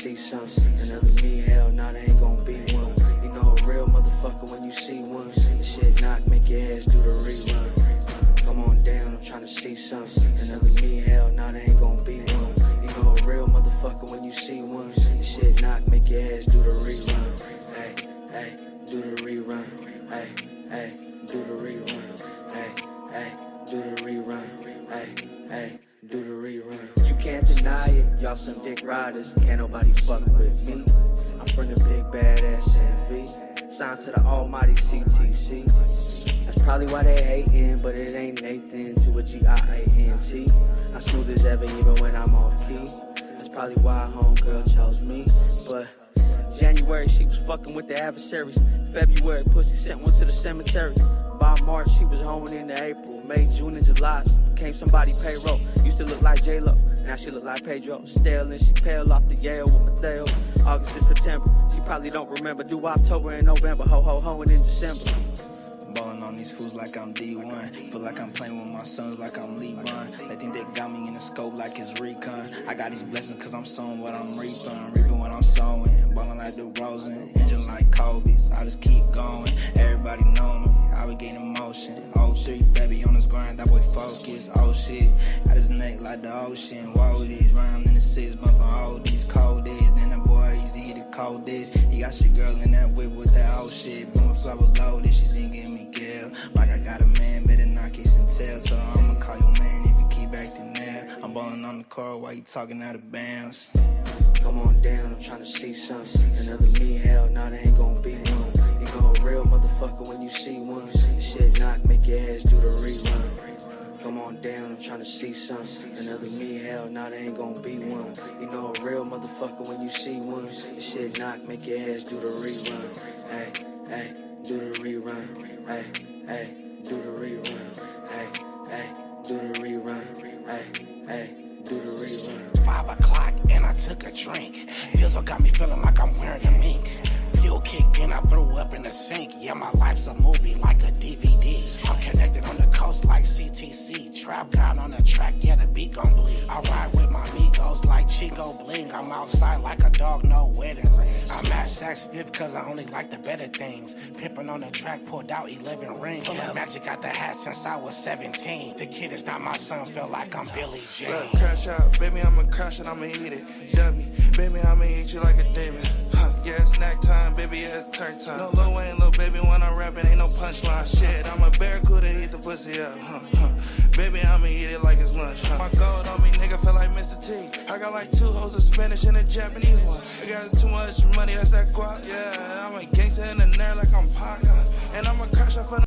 see something. Another me, hell, nah, they ain't gon' be one. You know a real motherfucker when you see one. This shit knock, make your ass do the rerun. Come on down, I'm tryna see something. Another me, hell, nah, they ain't gon' be one. You know a real motherfucker when you see one. This shit knock, make your ass do the rerun. Hey, hey, do the rerun. Hey, hey, do the rerun. Hey, hey, do the rerun. Hey, hey, do the rerun. You can't deny it, y'all some dick riders. Can't nobody fuck with me. I'm from the big badass NV. Signed to the almighty CTC. That's probably why they hatin', but it ain't Nathan to a G-I-A-N-T. I'm smooth as ever even when I'm off key. That's probably why homegirl chose me. But January she was fucking with the adversaries. February pussy sent one to the cemetery. By March she was hoeing into April. May, June, and July she became somebody payroll. Used to look like J-Lo, now she look like Pedro. Stale and she pale off the Yale with Mateo. August and September, she probably don't remember. Do October and November, hoeing in December. Ballin' on these fools like I'm D1. Feel like I'm playing with my sons like I'm LeBron. They think they got me in the scope like it's recon. I got these blessings cause I'm sowing what I'm reaping. Reaping what I'm sowing. Ballin' like the Rosen. Engine like Kobe's. I just keep going. Everybody know me. I be gaining motion. 03, baby on this grind. That boy focus. Oh shit. Got his neck like the ocean. Whoa, these rhymes in the 6 bumping all these cold days. Then that boy easy the coldest. He got your girl in that whip with that old shit. Boom, flower loaded. She singing me. Like I got a man, better not kiss and tell. So I'ma call your man if you keep acting there. I'm ballin' on the court while you talking out of bounds. Come on down, I'm tryna see something. Another me, hell, nah, they ain't gon' be one. You know a real motherfucker when you see one. This shit knock, make your ass do the rerun. Come on down, I'm tryna see something. Another me, hell, nah, they ain't gon' be one. You know a real motherfucker when you see one. This shit knock, make your ass do the rerun. Hey, hey, do the rerun. Hey, hey, do the rerun. Hey, hey, do the rerun. Hey, hey, do the rerun. 5 o'clock and I took a drink. Dizzle got me feeling like I'm wearing a mink. Fuel kicked in, I threw up in the sink. Yeah, my life's a movie like a DVD. I'm connected on the coast like CTC. Trap God on the track, yeah, the beat gon' bleed. I ride with my amigos like Chico Bling. I'm outside like a dog, no wedding ring. I'm at Saks Fifth cause I only like the better things. Pimpin' on the track, pulled out 11 rings. Full of magic, got the hat since I was 17. The kid is not my son, feel like I'm Billy Jean. Look, crash out, baby, I'ma crash and I'ma eat it. Dummy, baby, I'ma eat you like a demon. Yeah, it's snack time, baby, yeah, it's turn time. No Lil Wayne, little baby, when I'm rapping, ain't no punchline. Shit, I'm a barracuda, eat the pussy up. Baby, I'ma eat it like it's lunch. My gold on me, nigga, feel like Mr. T. I got like 2 hoes of Spanish and a Japanese one. I got too much money, that's that guap. Yeah, I'm a gangster in the nerd like I'm Pac. And I'ma crash off on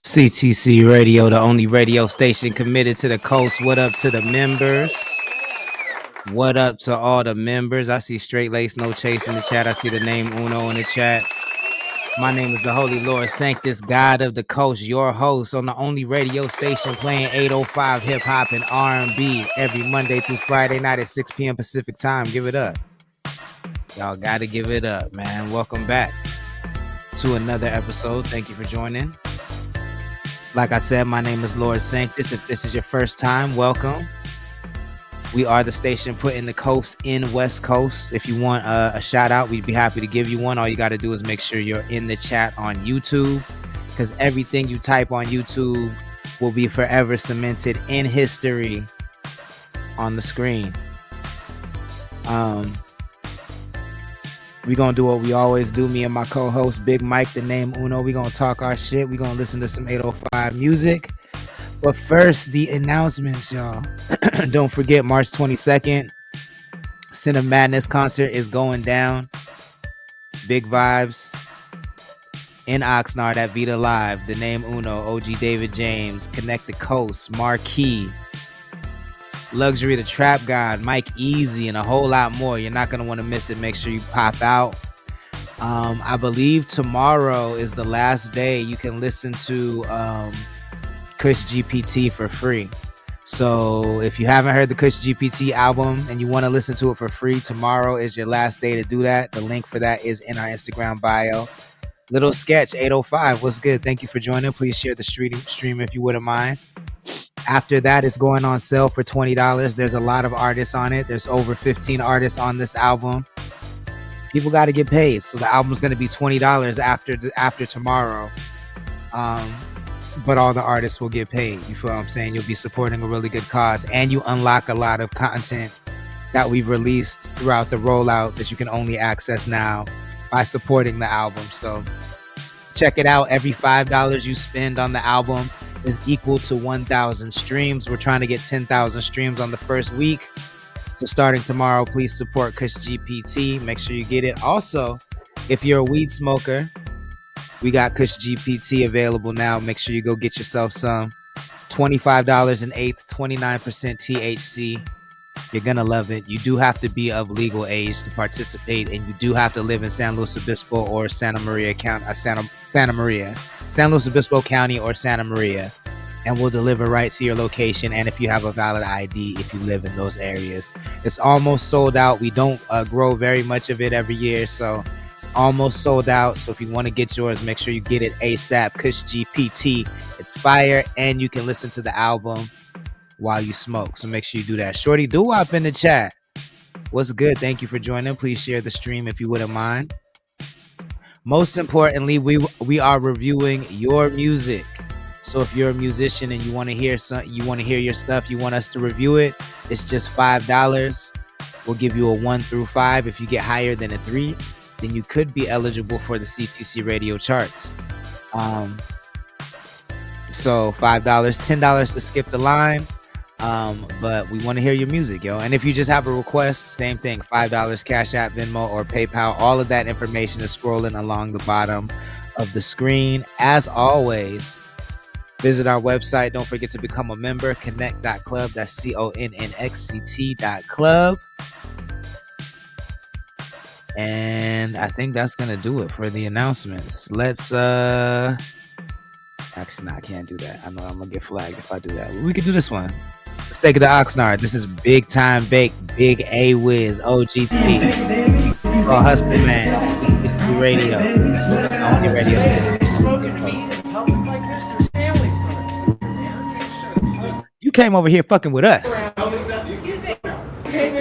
CTC Radio, the only radio station committed to the coast. What up to the members? What up to all the members? I see Straight Lace No Chase in the chat. I see the name Uno in the chat. My name is the Holy Lord Sanctus, God of the Coast, your host on the only radio station playing 805 hip hop and R&B every Monday through Friday night at 6 p.m. Pacific time. Give it up. Y'all got to give it up, man. Welcome back to another episode. Thank you for joining. Like I said, my name is Lord Sanctus. If this is your first time, welcome. We are the station putting the coast in West Coast. If you want a shout out, we'd be happy to give you one. All you got to do is make sure you're in the chat on YouTube, because everything you type on YouTube will be forever cemented in history on the screen. We're going to do what we always do. Me and my co-host, Big Mike, the name Uno. We're going to talk our shit. We're going to listen to some 805 music. But first, the announcements, y'all. Don't forget, March 22nd, Cinema Madness concert is going down. Big vibes in Oxnard at Vita Live. The name Uno, OG David James, Connect the Coast, Marquee, Luxury the Trap God, Mike Easy, and a whole lot more. You're not going to want to miss it. Make sure you pop out. I believe tomorrow is the last day you can listen to Kush GPT for free. So if you haven't heard the Kush GPT album and you want to listen to it for free, tomorrow is your last day to do that. The link for that is in our Instagram bio. Little Sketch 805, what's good? Thank you for joining. Please share the stream if you wouldn't mind. After that, it's going on sale for $20. There's a lot of artists on it. There's over 15 artists on this album. People got to get paid, so the album's going to be $20 after tomorrow. But all the artists will get paid. You feel what I'm saying? You'll be supporting a really good cause, and you unlock a lot of content that we've released throughout the rollout that you can only access now by supporting the album. So check it out. Every $5 you spend on the album is equal to 1,000 streams. We're trying to get 10,000 streams on the first week. So starting tomorrow, please support Kush GPT. Make sure you get it. Also, if you're a weed smoker, we got Kush GPT available now. Make sure you go get yourself some. $25 an eighth, 29% THC. You're going to love it. You do have to be of legal age to participate, and you do have to live in San Luis Obispo or Santa Maria County, San Luis Obispo County or Santa Maria, and we'll deliver right to your location. And if you have a valid ID, if you live in those areas, it's almost sold out. We don't grow very much of it every year, so it's almost sold out. So if you want to get yours, make sure you get it ASAP. Kush GPT, it's fire, and you can listen to the album while you smoke. So make sure you do that. Shorty Doo-Wop in the chat. What's good? Thank you for joining. Please share the stream if you wouldn't mind. Most importantly, we are reviewing your music. So if you're a musician and you want to hear your stuff, you want us to review it, it's just $5. We'll give you a 1 through 5. If you get higher than a 3, then you could be eligible for the CTC radio charts. So $5, $10 to skip the line. But we want to hear your music, yo. And if you just have a request, same thing, $5, Cash App, Venmo, or PayPal. All of that information is scrolling along the bottom of the screen. As always, visit our website. Don't forget to become a member. Connect.club. That's CONNECT.club. And I think that's gonna do it for the announcements. Let's actually, no, I can't do that. I know I'm gonna get flagged if I do that. We could do this one. Let's take it to Oxnard. This is Big Time Bake, Big A Wiz, OG3. Oh, Hustler Man. It's the radio. It's the only radio station. You came over here fucking with us. Excuse me. Came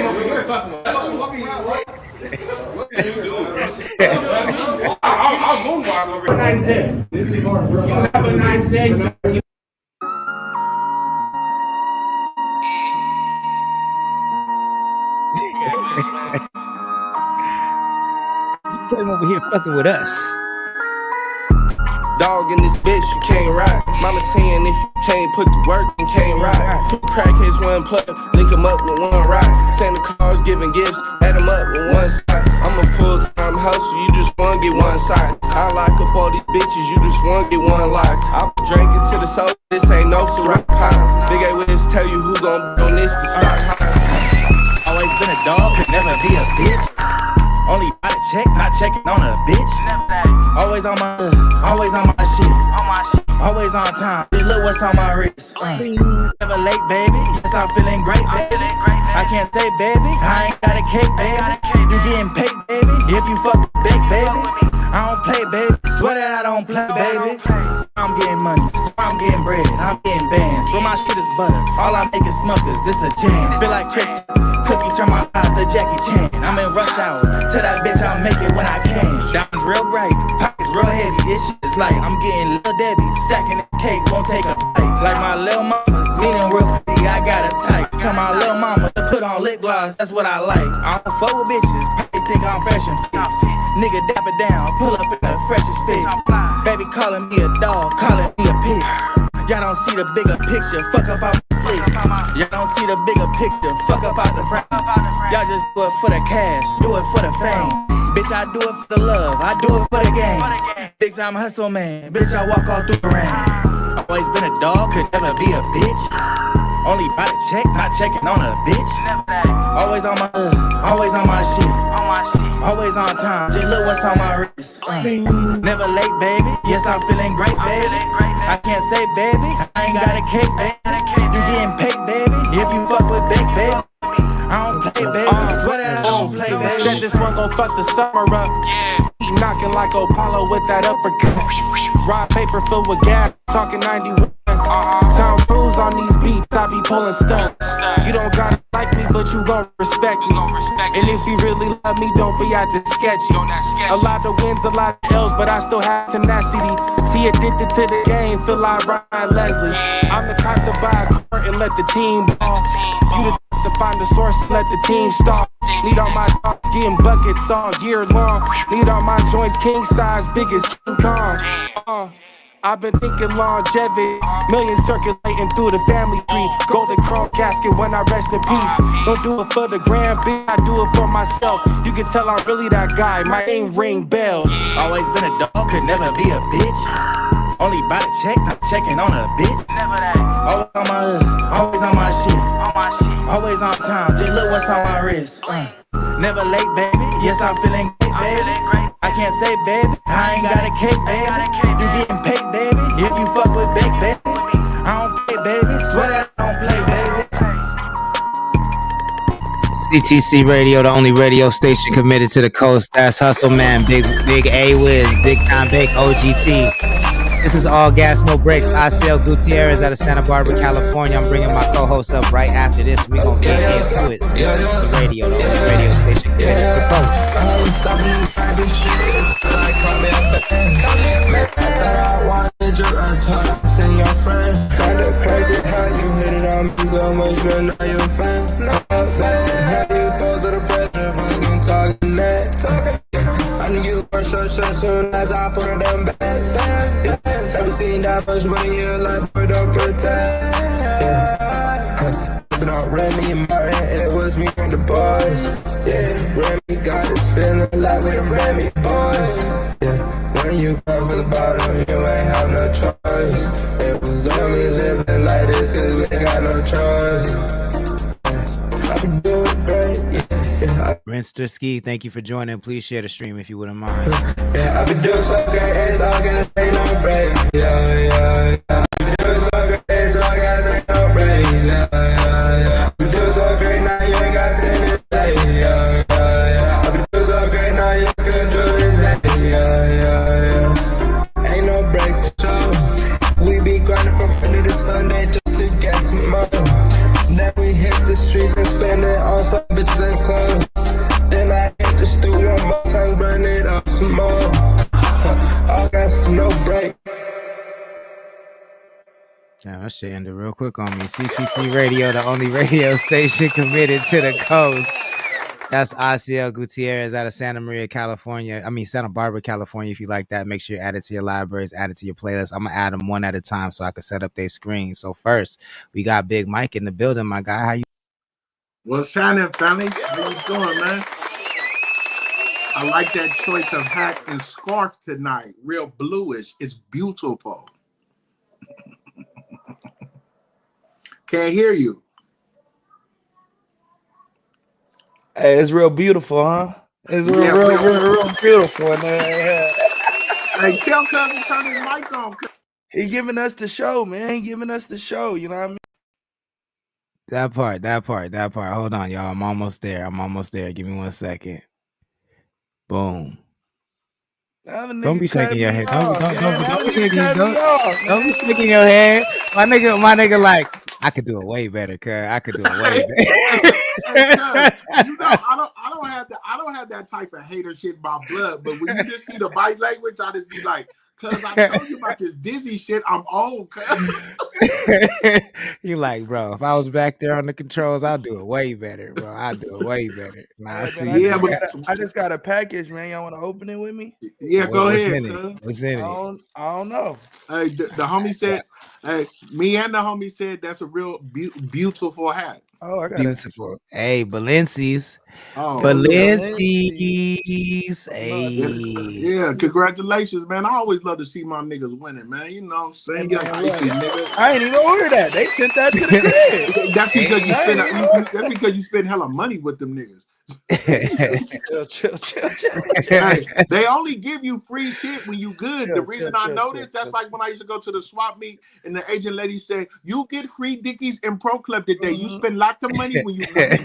over here fucking with us. What are you doing? I'll moonwalk over here. Have a nice day. You have a nice day, sir. You came over here fucking with us. Dog in this bitch, you can't ride. Mama saying if you can't put the work, you can't ride. 2 crackheads, 1 plug, link them up with 1 ride. Santa Claus giving gifts, add them up with 1 side. I'm a full-time hustler, you just wanna get 1 side. I like up all these bitches, you just wanna get 1 like. I'm drinking to the soul, this ain't no Ciroc pie. Big A Wiz tell you who gon' be on this to start. Always been a dog, could never be a bitch. Only buy the check, not checking on a bitch. Always on my shit. Always on time. Just look what's on my wrist. Never late, baby. Yes, I'm feeling great, baby. I can't say, baby, I ain't got a cake, baby. You getting paid, baby. If you fuck big, baby. I don't play, baby. Swear that I don't play, baby. So I'm getting money. So I'm getting bread. I'm getting bands. So my shit is butter. All I make is smuckers. This a jam. Feel like Chris. Cookie turn my eyes to Jackie Chan. I'm in rush hour. Tell that bitch I'll make it when I can. Diamonds real bright. Pockets real heavy. This shit is light. I'm getting Lil Debbie. Stacking this cake. Won't take a bite. Like my lil mama's. Meaning real free. I got a type. Tell my lil mama to put on lip gloss. That's what I like. I don't fuck with bitches. They think I'm fashion fit. Nigga dap it down. Pull up in the freshest fit. Baby calling me a dog. Calling me a pig. Y'all don't see the bigger picture, fuck up out the flick. Y'all don't see the bigger picture, fuck up out the frame. Y'all just do it for the cash, do it for the fame. Bitch, I do it for the love, I do it for the game. Big time hustle man, bitch, I walk all through the rain. Always been a dog, could never be a bitch. Only buy the check, not checking on a bitch. Always on my shit. Always on time, just look what's on my wrist. Never late, baby. Yes, I'm feeling great, baby. I can't say, baby, I ain't got a cake, baby. You getting paid, baby. If you fuck with big, baby. I don't play, baby. Swear that I don't play, baby. Said this one gon' fuck the summer up. He knocking like Apollo with that uppercut. Raw paper filled with gas, talking 91. Tom Cruise on these beats, I be pulling stunts. You don't gotta like me, but you gon' respect me. And if you really love me, don't be out to sketchy. A lot of wins, a lot of L's, but I still have tenacity. See, addicted to the game, feel like Ryan Leslie. I'm the type to buy a court and let the team ball. You the type to find the source and let the team stall. Need all my dogs getting buckets all year long. Need all my joints king size, big as King Kong. I've been thinking longevity, millions circulating through the family tree. Golden chrome casket when I rest in peace. Don't do it for the grand bitch, I do it for myself. You can tell I'm really that guy, my name ring bells. Always been a dog, could never be a bitch. Only by the check, I'm checking on a bitch. Always on my hood, always on my shit. Always on time, just look what's on my wrist. Never late, baby, yes I'm feeling great, baby. I can't say, baby, I ain't got a cake, baby. You getting paid, baby, if you fuck with big, baby. I don't play, baby, swear that I don't play, baby. CTC Radio, the only radio station committed to the coast. That's Hustle Man, Big A Wiz, Big Time Big OGT. This is All Gas No Breaks. Asiel Gutierrez out of Santa Barbara, California. I'm bringing my co-host up right after this. We gonna get into it. This is the radio, the only radio station committed to the coast. I wanted your talk, send your friend. Kinda crazy how you hit it on me so much, but now you're fan. Not a fan. How you fall to the pressure, fucking talking that. I knew you were so soon as I put them back. Never seen that much when you like, but don't pretend. But on Remy and Martin, it was me and the boys. Yeah, Remy got his feeling like with the Remy boys. Yeah, when you come from the bottom, you ain't have no choice. It was only living like this, cause we ain't got no choice. Yeah, I been doing great, yeah. Rinsterski, thank you for joining. Please share the stream if you wouldn't mind. Yeah, I been doing so great, it's all gonna say no break. Yeah. I been doing so great, it's all gonna say no break. Yeah. I been doing so great, now you ain't got nothing to say. Yeah. I been doing so great, now you can do this. Yeah. Ain't no breaks for sure. We be grinding from Monday to Sunday just to get some more. Then we hit the streets and spend it on some bitches and clothes. Then I hit the studio one more time, burn it up some more. All gas, no break. Damn, that shit ended real quick on me. CTC Radio, the only radio station committed to the coast. That's Asiel Gutierrez out of Santa Barbara, California. If you like that, make sure you add it to your libraries, add it to your playlist. I'm gonna add them one at a time so I can set up their screen. So first, we got Big Mike in the building, my guy. How you? What's happening, family? How you doing, man? I like that choice of hat and scarf tonight. Real bluish. It's beautiful. Can't hear you. Hey, it's real beautiful, huh? It's real beautiful. Hey, tell Cuz to turn his mic on. He giving us the show, man. He giving us the show. You know what I mean? That part. Hold on, y'all. I'm almost there. Give me 1 second. Boom. Don't be shaking your head. Don't be shaking your head. Don't be shaking your head. My nigga, like, I could do it way better, cuz. I could do it way better. You know, I don't have that type of hater shit in my blood, but when you just see the body language, I just be like, cuz I told you about this dizzy shit, I'm old, cuz. You like, bro, if I was back there on the controls, I'll do it way better, bro. I'll do it way better. Nah, I just got a package, man. Y'all want to open it with me? Yeah, go ahead. What's in it? I don't know. Hey, the homie said, hey, me and the homie said that's a real beautiful hat. Oh, I got beautiful. Hey, Balenci's. Oh, Balenci's. Hey. Yeah, congratulations, man. I always love to see my niggas winning, man. You know what I'm saying? Hey, I ain't even order that. They sent that to the crib. That's because you spend hella money with them niggas. Chill. Hey, they only give you free shit when you good. The reason I know this, that's like when I used to go to the swap meet and the agent lady said, you get free Dickies and Pro Club today. You spend lots of money when you good.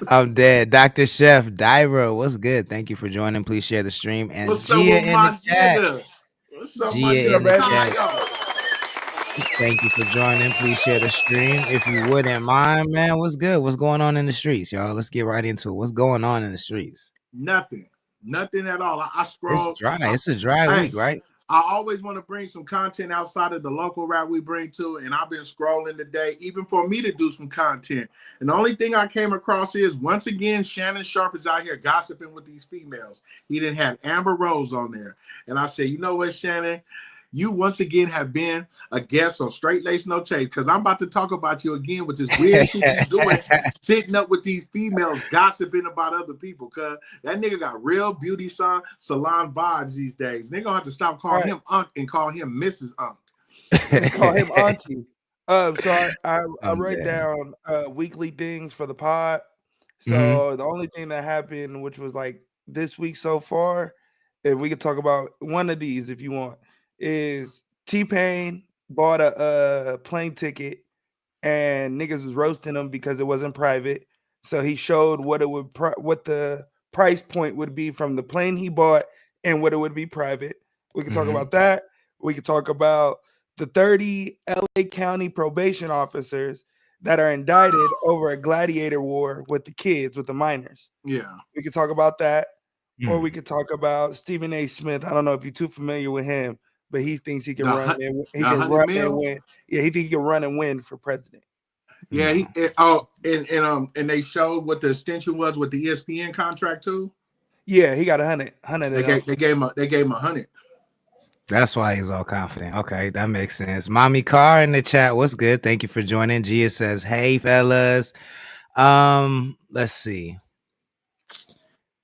I'm dead. Dr. Chef Dyra, what's good? Thank you for joining. Please share the stream. And what's Gia in the chat. What's up, Gia in the chat? Thank you for joining. Please share the stream if you wouldn't mind, man. What's good? What's going on in the streets, y'all? Let's get right into it. What's going on in the streets? Nothing at all. I It's scroll. dry. It's a dry Hey, week, right? I always want to bring some content outside of the local rap we bring to, and I've been scrolling today, even for me to do some content. And the only thing I came across is, once again, Shannon Sharp is out here gossiping with these females. He didn't have Amber Rose on there. And I said, you know what, Shannon? You once again have been a guest on Straight Lace No Chase, because I'm about to talk about you again with this weird shit you doing, sitting up with these females gossiping about other people. Cause that nigga got real beauty salon vibes these days. They gonna have to stop calling him Unc and call him Mrs. Unc. Call him Auntie. So I I'm write dead. down weekly things for the pod. So Mhm. the only thing that happened, which was like this week so far, and we could talk about one of these if you want, is T-Pain bought a plane ticket and niggas was roasting him because it wasn't private. So he showed what what the price point would be from the plane he bought and what it would be private. We could talk Mhm. about that. We could talk about the 30 LA County probation officers that are indicted over a gladiator war with the kids, with the minors. Yeah. We could talk about that. Or Mm. we could talk about Stephen A. Smith. I don't know if you're too familiar with him, but he thinks he can The, run hun- and he the can 100 run and mil. win. Yeah, he thinks he can run and win for president. Yeah, No. and they showed what the extension was with the ESPN contract too. Yeah, he got 100 They of them. gave him 100. That's why he's all confident. Okay, that makes sense. Mommy Car in the chat. What's good? Thank you for joining. Gia says, "Hey fellas." Let's see.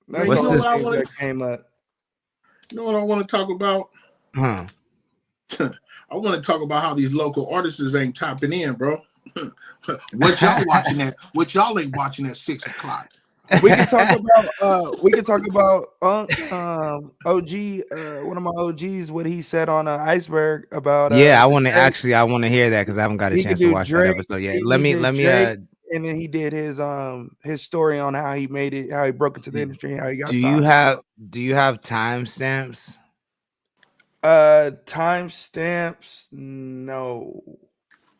That's What's the You know only this? what I things want that to? came up. You know what I want to talk about? Huh. I want to talk about how these local artists ain't tapping in, bro. What y'all watching at? What y'all ain't watching at 6 o'clock? We can talk about OG, one of my OGs, what he said on Iceberg about Yeah, Drake. I want to hear that because I haven't got a He could chance to do watch that Drake. episode yet. He did Let me Drake, and then he did his story on how he made it, how he broke into the industry, how he got signed. do you have timestamps? Timestamps, no.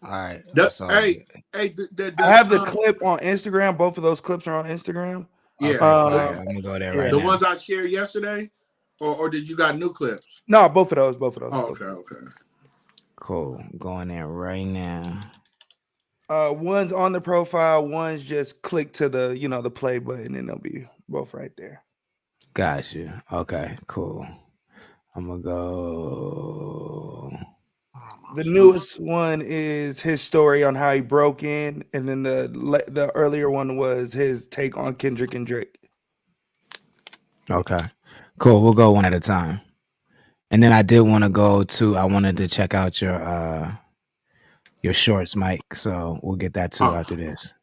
All right, The, that's all hey, good. hey, I have the clip on Instagram. Both of those clips are on Instagram. yeah. Okay, fire. I'm gonna go there right The now. ones I shared yesterday, or did you got new clips? No, both of those. Oh, okay. Cool. I'm going there right now. One's on the profile, one's just click to the the play button, and they'll be both right there. Got you. Okay, cool. I'm gonna go. The newest one is his story on how he broke in, and then the earlier one was his take on Kendrick and Drake. Okay, cool. We'll go one at a time. And then I wanted to check out your shorts, Mike. So we'll get that too after this.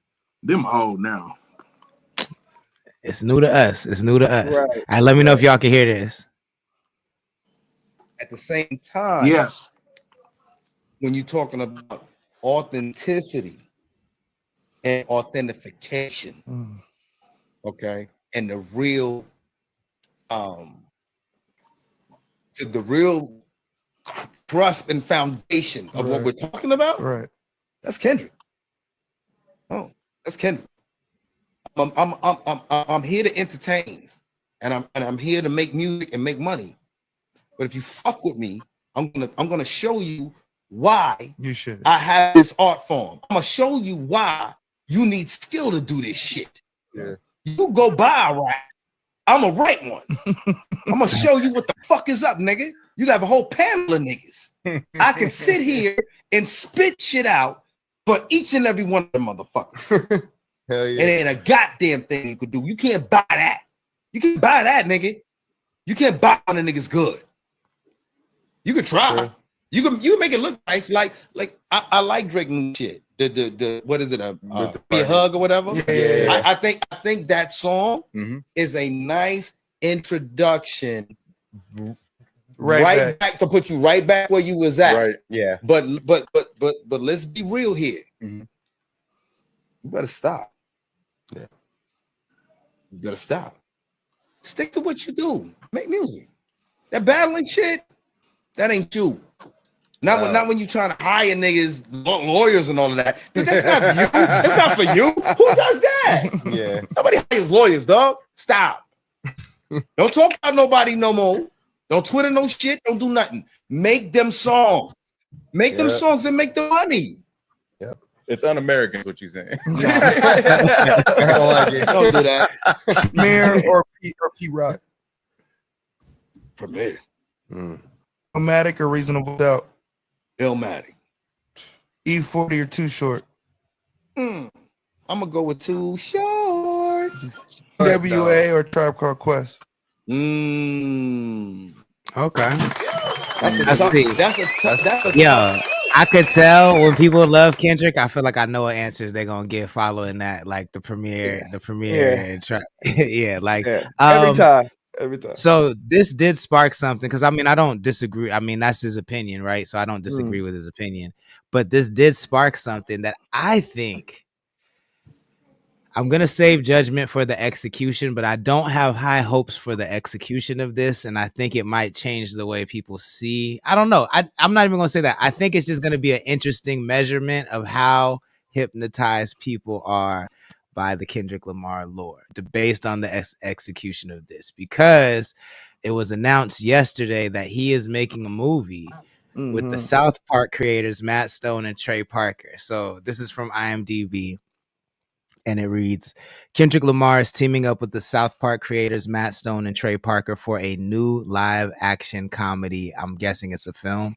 Them old now. It's new to us. Right. Let me know if y'all can hear this. At the same time, yes, when you're talking about authenticity and authentication, okay, and the real trust and foundation of what we're talking about, right? That's Kendrick. Oh, that's Kendrick. I'm here to entertain, and I'm here to make music and make money. But if you fuck with me, I'm gonna show you why You should. I have this art form. I'm gonna show you why you need skill to do this shit. Yeah. You go buy a rap, I'm gonna write one. I'm gonna show you what the fuck is up, nigga. You have a whole panel of niggas. I can sit here and spit shit out for each and every one of them motherfuckers. Hell It ain't a goddamn thing you could do. You can't buy that. You can't buy that, nigga. You can't buy one of the niggas good. You could try. Sure. You can make it look nice. Like I like Drake new shit. The what is it? Be a hug or whatever. Yeah. I think that song is a nice introduction. Right back to put you right back where you was at. Right. Yeah. But let's be real here. You better stop. Yeah. You better stop. Stick to what you do. Make music. That battling shit, that ain't you. Not when you trying to hire niggas, lawyers and all of that. Dude, that's not you. That's not for you. Who does that? Yeah. Nobody hires lawyers, dog. Stop. Don't talk about nobody no more. Don't Twitter no shit. Don't do nothing. Make them songs. Make them songs and make the money. Yep. It's un-American, is what you're saying. I don't like it. Don't do that. Mayor or P Rock. Premier. Illmatic or Reasonable Doubt. Illmatic. E40 or Too Short. I'm gonna go with Too Short. WA or Tribe Called Quest. Okay. That's a Yo, I could tell when people love Kendrick. I feel like I know what answers they're gonna give following that, like the premiere, and every time. So this did spark something because I mean I don't disagree. I mean that's his opinion, right? So I don't disagree with his opinion, but this did spark something that I think. I'm going to save judgment for the execution, but I don't have high hopes for the execution of this. And I think it might change the way people see. I don't know. I'm not even going to say that. I think it's just going to be an interesting measurement of how hypnotized people are by the Kendrick Lamar lore based on the execution of this, because it was announced yesterday that he is making a movie with the South Park creators, Matt Stone and Trey Parker. So this is from IMDb. And it reads, Kendrick Lamar is teaming up with the South Park creators Matt Stone and Trey Parker for a new live action comedy. I'm guessing it's a film.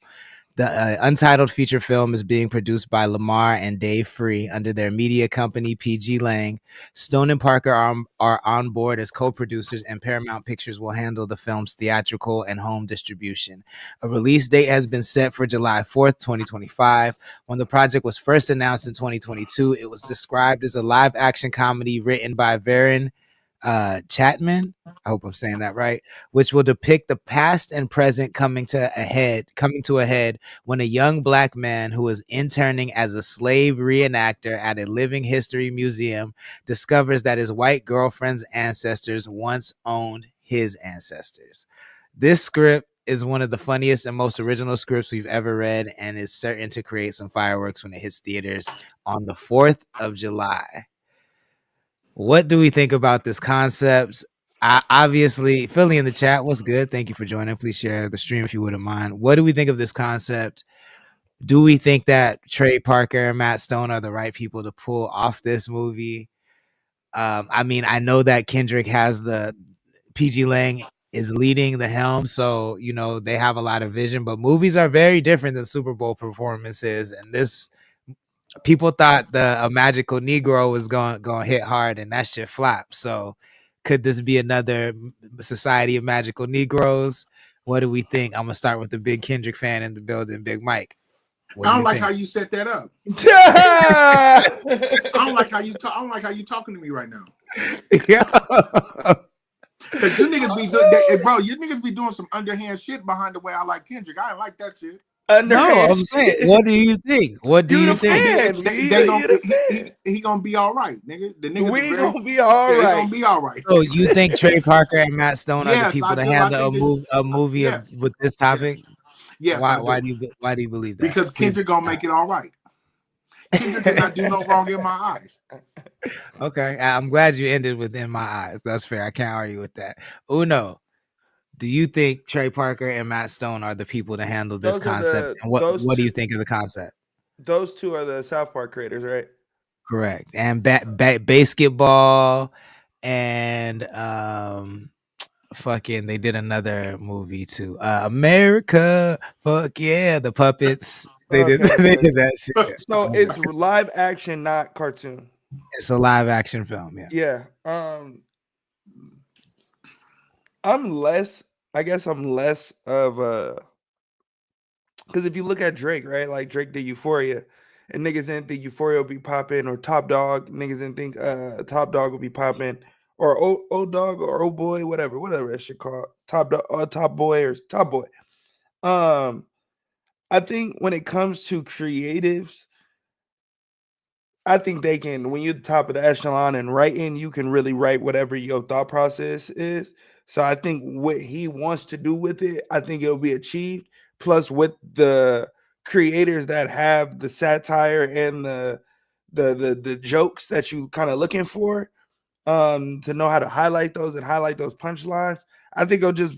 The untitled feature film is being produced by Lamar and Dave Free under their media company, PG Lang. Stone and Parker are on board as co-producers, and Paramount Pictures will handle the film's theatrical and home distribution. A release date has been set for July 4th, 2025. When the project was first announced in 2022, it was described as a live-action comedy written by Varen Chapman, I hope I'm saying that right, which will depict the past and present coming to a head when a young black man who is interning as a slave reenactor at a living history museum discovers that his white girlfriend's ancestors once owned his ancestors. This script is one of the funniest and most original scripts we've ever read and is certain to create some fireworks when it hits theaters on the 4th of July. What do we think about this concept? Obviously, Philly in the chat, what's good? Thank you for joining. Please share the stream if you wouldn't mind. What do we think of this concept? Do we think that Trey Parker and Matt Stone are the right people to pull off this movie? I mean, I know that Kendrick has the PG Lang is leading the helm, so you know they have a lot of vision, but movies are very different than Super Bowl performances, and this. People thought a Magical Negro was going to hit hard, and that shit flopped. So, could this be another Society of Magical Negroes? What do we think? I'm gonna start with the big Kendrick fan in the building, Big Mike. I don't like how you set that up. I don't like how you talk. I don't like how you talking to me right now. Yeah. Cause you niggas be doing, bro. You niggas be doing some underhand shit behind the way I like Kendrick. I don't like that shit. No, I'm saying, what do you think? What do you think? He gonna be all right, nigga. The nigga gonna be all right. Gonna be all right. So you think Trey Parker and Matt Stone are the people to handle a movie with this topic? Yes. Why do you believe that? Because Kendrick gonna make it all right. Kendrick did not do no wrong in my eyes. Okay, I'm glad you ended with "in my eyes." That's fair. I can't argue with that. Uno. Do you think Trey Parker and Matt Stone are the people to handle this concept? And what do you think of the concept? Those two are the South Park creators, right? Correct. And basketball and fucking they did another movie too. America, fuck yeah, the puppets. They did that shit. So it's live action, not cartoon. It's a live action film, yeah. I'm less of a, because if you look at Drake, right? Like Drake did Euphoria, and niggas didn't think Euphoria would be popping, or Top Dog. Niggas didn't think Top Dog would be popping, or old Dog or Old Boy, whatever that shit called. Top Boy or Top Boy. I think when it comes to creatives, I think they can, when you're the top of the echelon and writing, you can really write whatever your thought process is. So I think what he wants to do with it, I think it'll be achieved. Plus, with the creators that have the satire and the jokes that you kind of looking for, to know how to highlight those and highlight those punchlines. I think it'll just,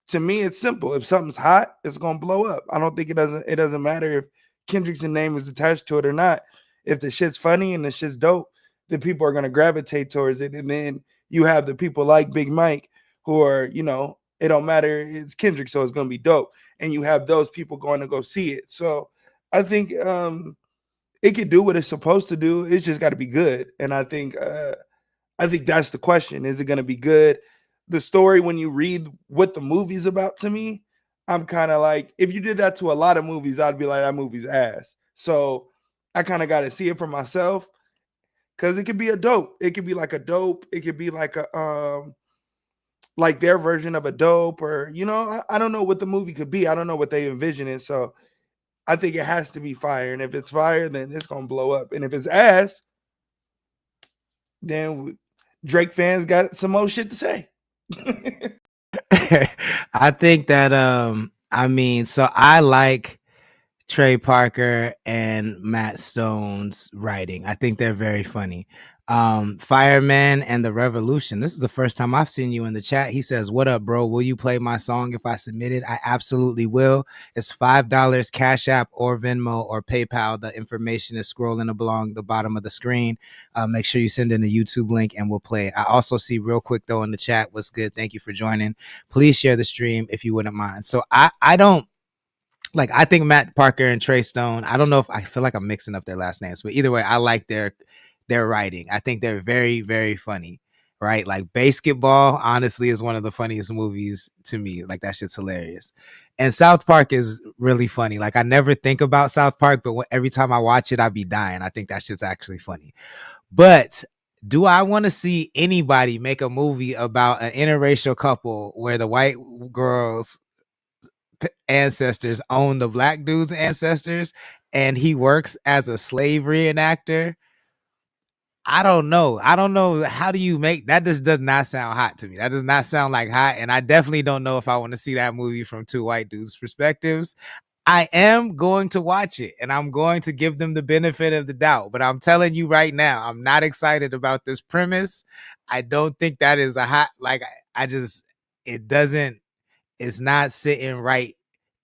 to me, it's simple. If something's hot, it's gonna blow up. I don't think it doesn't matter if Kendrick's name is attached to it or not. If the shit's funny and the shit's dope, then people are gonna gravitate towards it. And then you have the people like Big Mike who are, it don't matter, it's Kendrick, so it's gonna be dope. And you have those people going to go see it. So I think it can do what it's supposed to do. It's just got to be good. And I think that's the question. Is it going to be good? The story, when you read what the movie's about, to me, I'm kind of like, if you did that to a lot of movies, I'd be like, that movie's ass. So I kind of got to see it for myself, because it could be a dope. It could be like a dope. It could be like a like their version of a dope, or I don't know what the movie could be. I don't know what they envision it. So I think it has to be fire. And if it's fire, then it's gonna blow up. And if it's ass, then Drake fans got some more shit to say. I think that so I like Trey Parker and Matt Stone's writing. I think they're very funny. Fireman and the Revolution. This is the first time I've seen you in the chat. He says, "What up, bro? Will you play my song if I submit it?" I absolutely will. It's $5 Cash App or Venmo or PayPal. The information is scrolling along the bottom of the screen. Make sure you send in the YouTube link and we'll play it. I also see real quick though in the chat, what's good? Thank you for joining. Please share the stream if you wouldn't mind. So I don't like, I think Matt Parker and Trey Stone, I don't know if I feel like I'm mixing up their last names, but either way, I like their writing. I think they're very, very funny, right? Like Basketball, honestly, is one of the funniest movies to me. Like that shit's hilarious. And South Park is really funny. Like I never think about South Park, but every time I watch it, I be dying. I think that shit's actually funny. But do I want to see anybody make a movie about an interracial couple where the white girls ancestors own the black dude's ancestors and he works as a slave reenactor? I don't know. How do you make that? Just does not sound hot to me. That does not sound like hot. And I definitely don't know if I want to see that movie from two white dudes' perspectives. I am going to watch it and I'm going to give them the benefit of the doubt. But I'm telling you right now, I'm not excited about this premise. I don't think that is a hot, like, it's not sitting right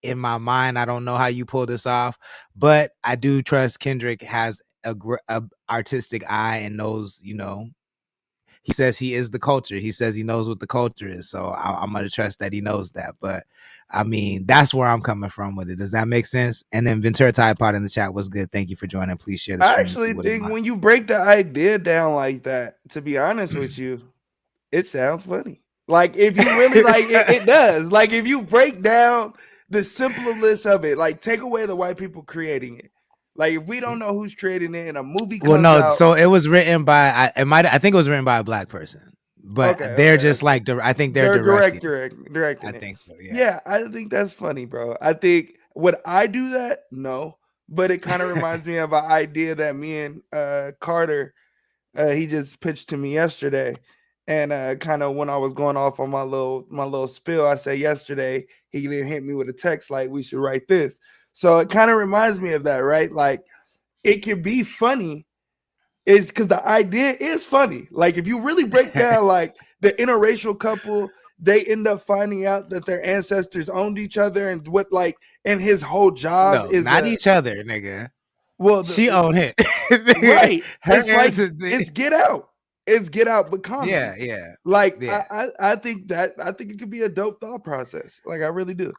in my mind. I don't know how you pull this off, but I do trust Kendrick has a artistic eye and knows, he says he is the culture. He says he knows what the culture is. So I'm going to trust that he knows that. But I mean, that's where I'm coming from with it. Does that make sense? And then Ventura Tide Pod in the chat was good. Thank you for joining. Please share the stream. I actually think when you break the idea down like that, to be honest with you, it sounds funny. Like if you really like it does. Like if you break down the simpleness of it, like take away the white people creating it. Like if we don't know who's creating it and a movie comes out, so it was written by I think it was written by a black person, but they're just like I think they're directing. I think so. Yeah, I think that's funny, bro. I think would I do that? No, but it kind of reminds me of an idea that me and Carter he just pitched to me yesterday. And kind of when I was going off on my little spill, I said yesterday, he didn't hit me with a text like we should write this. So it kind of reminds me of that, right? Like it can be funny, is because the idea is funny. Like if you really break down like the interracial couple, they end up finding out that their ancestors owned each other, and and his whole job is not each other, nigga. Well, she owned him, right? It's Get Out. It's Get Out, but comedy. Yeah. Like I think it could be a dope thought process. Like I really do.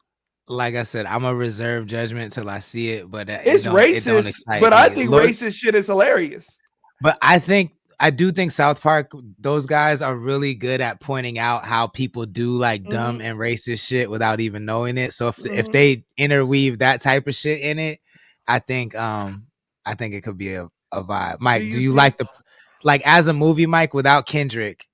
Like I said, I'm a reserve judgment till I see it, but it's racist. But I think racist shit is hilarious. But I do think South Park, those guys are really good at pointing out how people do like dumb and racist shit without even knowing it. So if they interweave that type of shit in it, I think it could be a vibe. Mike, do you like as a movie, Mike, without Kendrick?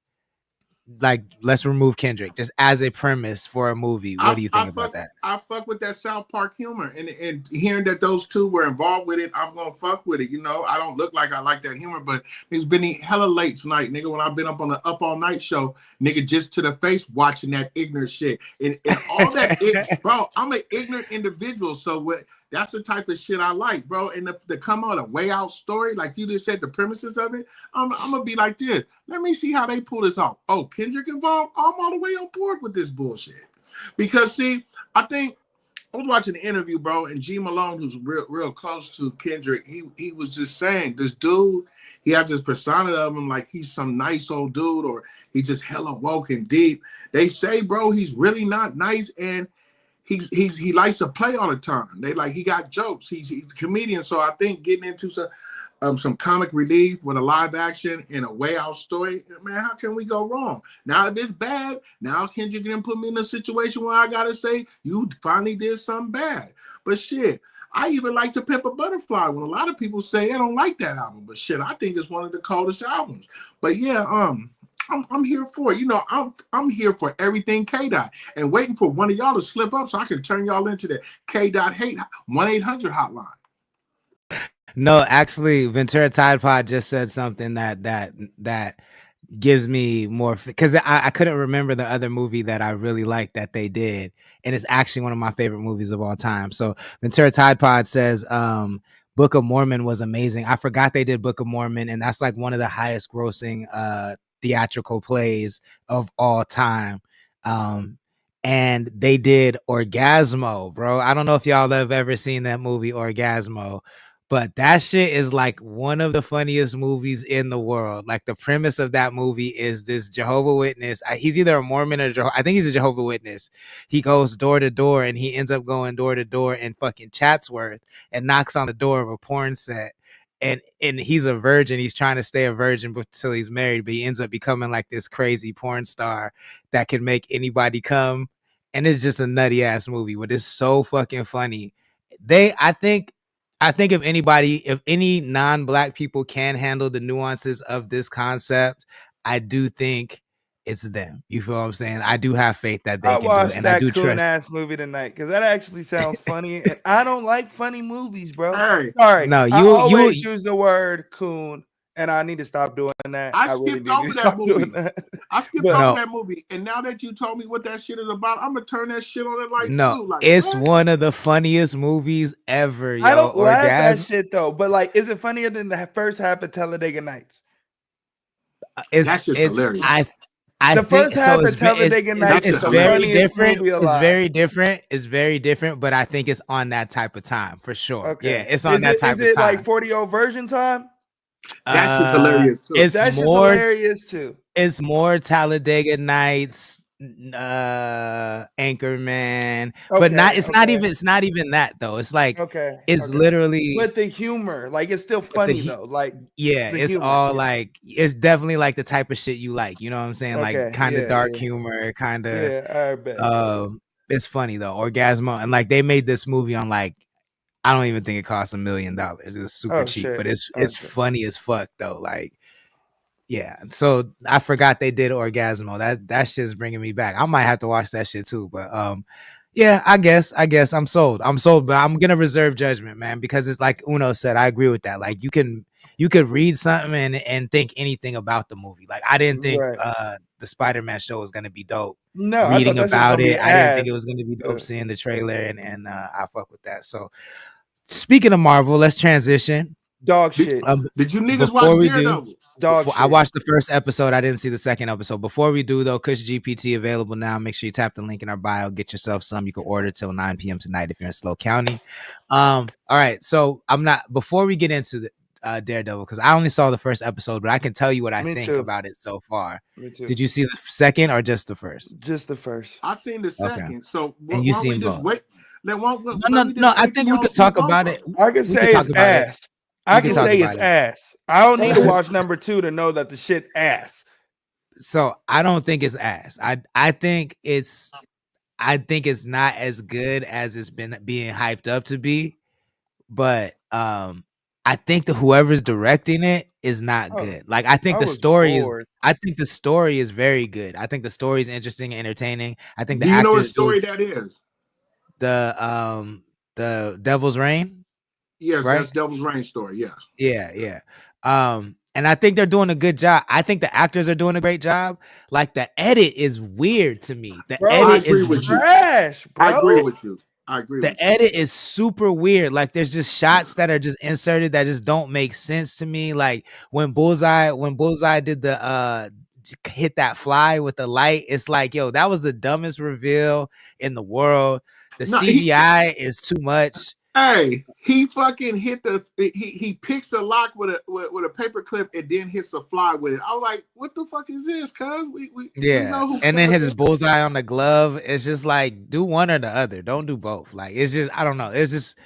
Like, let's remove Kendrick just as a premise for a movie. What do you think about that? I fuck with that South Park humor, and hearing that those two were involved with it, I'm gonna fuck with it. I don't look like I like that humor, but it's been hella late tonight, nigga. When I've been up on the Up All Night show, nigga, just to the face watching that ignorant shit and all that. Bro, I'm an ignorant individual, so That's the type of shit I like, bro. And to come out a way out story, like you just said, the premises of it, I'm gonna be like this. Let me see how they pull this off. Oh, Kendrick involved? I'm all the way on board with this bullshit. Because see, I think I was watching an interview, bro, and G Malone, who's real close to Kendrick, he was just saying this dude, he has this persona of him like he's some nice old dude, or he just hella woke and deep. They say, bro, he's really not nice, and he likes to play all the time. They like he got jokes. He's a comedian, so I think getting into some comic relief with a live action and a way out story, man, how can we go wrong? Now if it's bad, now Kendrick didn't put me in a situation where I gotta say you finally did something bad. But shit, I even like To Pimp a Butterfly when a lot of people say they don't like that album. But shit, I think it's one of the coldest albums. But yeah, I'm here for it. You know, I'm here for everything K-Dot and waiting for one of y'all to slip up so I can turn y'all into the K-Dot hate 1-800 hotline. No, actually, Ventura Tide Pod just said something that gives me more, because I couldn't remember the other movie that I really liked that they did, and it's actually one of my favorite movies of all time. So Ventura Tide Pod says Book of Mormon was amazing. I forgot they did Book of Mormon, and that's like one of the highest grossing theatrical plays of all time. And they did Orgasmo, bro. I don't know if y'all have ever seen that movie Orgasmo, but that shit is like one of the funniest movies in the world. Like the premise of that movie is this Jehovah Witness. He's either a Mormon or I think he's a Jehovah Witness. He goes door to door and he ends up going door to door in fucking Chatsworth and knocks on the door of a porn set. And he's a virgin. He's trying to stay a virgin until he's married, but he ends up becoming like this crazy porn star that can make anybody come. And it's just a nutty ass movie, but it's so fucking funny. I think if any non-black people can handle the nuances of this concept, I do think it's them. You feel what I'm saying? I do have faith that they can do it, and I do trust. Ass movie tonight because that actually sounds funny. And I don't like funny movies, bro. Hey, sorry. No, I always use the word coon, and I need to stop doing that. I skipped over that movie. I skipped over that movie, and now that you told me what that shit is about, I'm gonna turn that shit on it like too. Like, it's one of the funniest movies ever. Yo. I don't laugh at that shit though, but like, is it funnier than the first half of Talladega Nights? That's just hilarious. The first half of Talladega Nights is very different. It's very different. It's very different, but I think it's on that type of time for sure. Okay. Yeah, it's on that type of time. Is it like 40-year version time? That's just hilarious too. It's That's more hilarious too. It's more Talladega Nights, Anchorman, but it's not even that though. It's like it's literally, but the humor, like it's still funny though. Like it's humor, all like it's definitely like the type of shit you like. You know what I'm saying? Like kind of dark humor, kind of. Yeah, I bet. It's funny though. Orgasmo, and like they made this movie on like, I don't even think it cost $1 million. It's super cheap, but it's funny as fuck though. Like, yeah. So I forgot they did Orgasmo. That shit's bringing me back. I might have to watch that shit too. But yeah, I guess I'm sold. But I'm gonna reserve judgment, man, because it's like Uno said. I agree with that. Like you could read something and think anything about the movie. Like I didn't think the Spider-Man show was gonna be dope. No, reading about it, I didn't think it was gonna be dope. Seeing the trailer and I fuck with that. So. Speaking of Marvel, let's transition. Dog shit. Did you niggas watch Daredevil? I watched the first episode. I didn't see the second episode. Before we do, though, Kush GPT available now. Make sure you tap the link in our bio. Get yourself some. You can order till 9 p.m. tonight if you're in Slow County. All right. So before we get into the Daredevil, because I only saw the first episode, but I can tell you what I think about it so far. Me too. Did you see the second or just the first? Just the first. I seen the second. Okay. So and you seen both? No. I think we could talk about it. I can say it's ass. I can say it's ass. I don't need to watch number 2 to know that the shit ass. So I don't think it's ass. I think it's not as good as it's been being hyped up to be. But I think whoever's directing it is not good. Like I think the story is very good. I think the story is interesting and entertaining. I think Do you know what story that is? The Devil's Reign. Yes, right? That's Devil's Reign story. Yes. Yeah. And I think they're doing a good job. I think the actors are doing a great job. Like the edit is weird to me. The edit is trash. Bro. I agree with you. I agree The with you. edit is super weird. Like there's just shots that are just inserted that just don't make sense to me. Like when Bullseye did the hit that fly with the light, it's like, yo, that was the dumbest reveal in the world. The No, CGI is too much. Hey, he fucking hit he picks a lock with a paper clip and then hits a fly with it. I'm like, what the fuck is this? Cuz we know who. And then his bullseye on the glove. It's just like, do one or the other. Don't do both. Like it's just, I don't know. It's just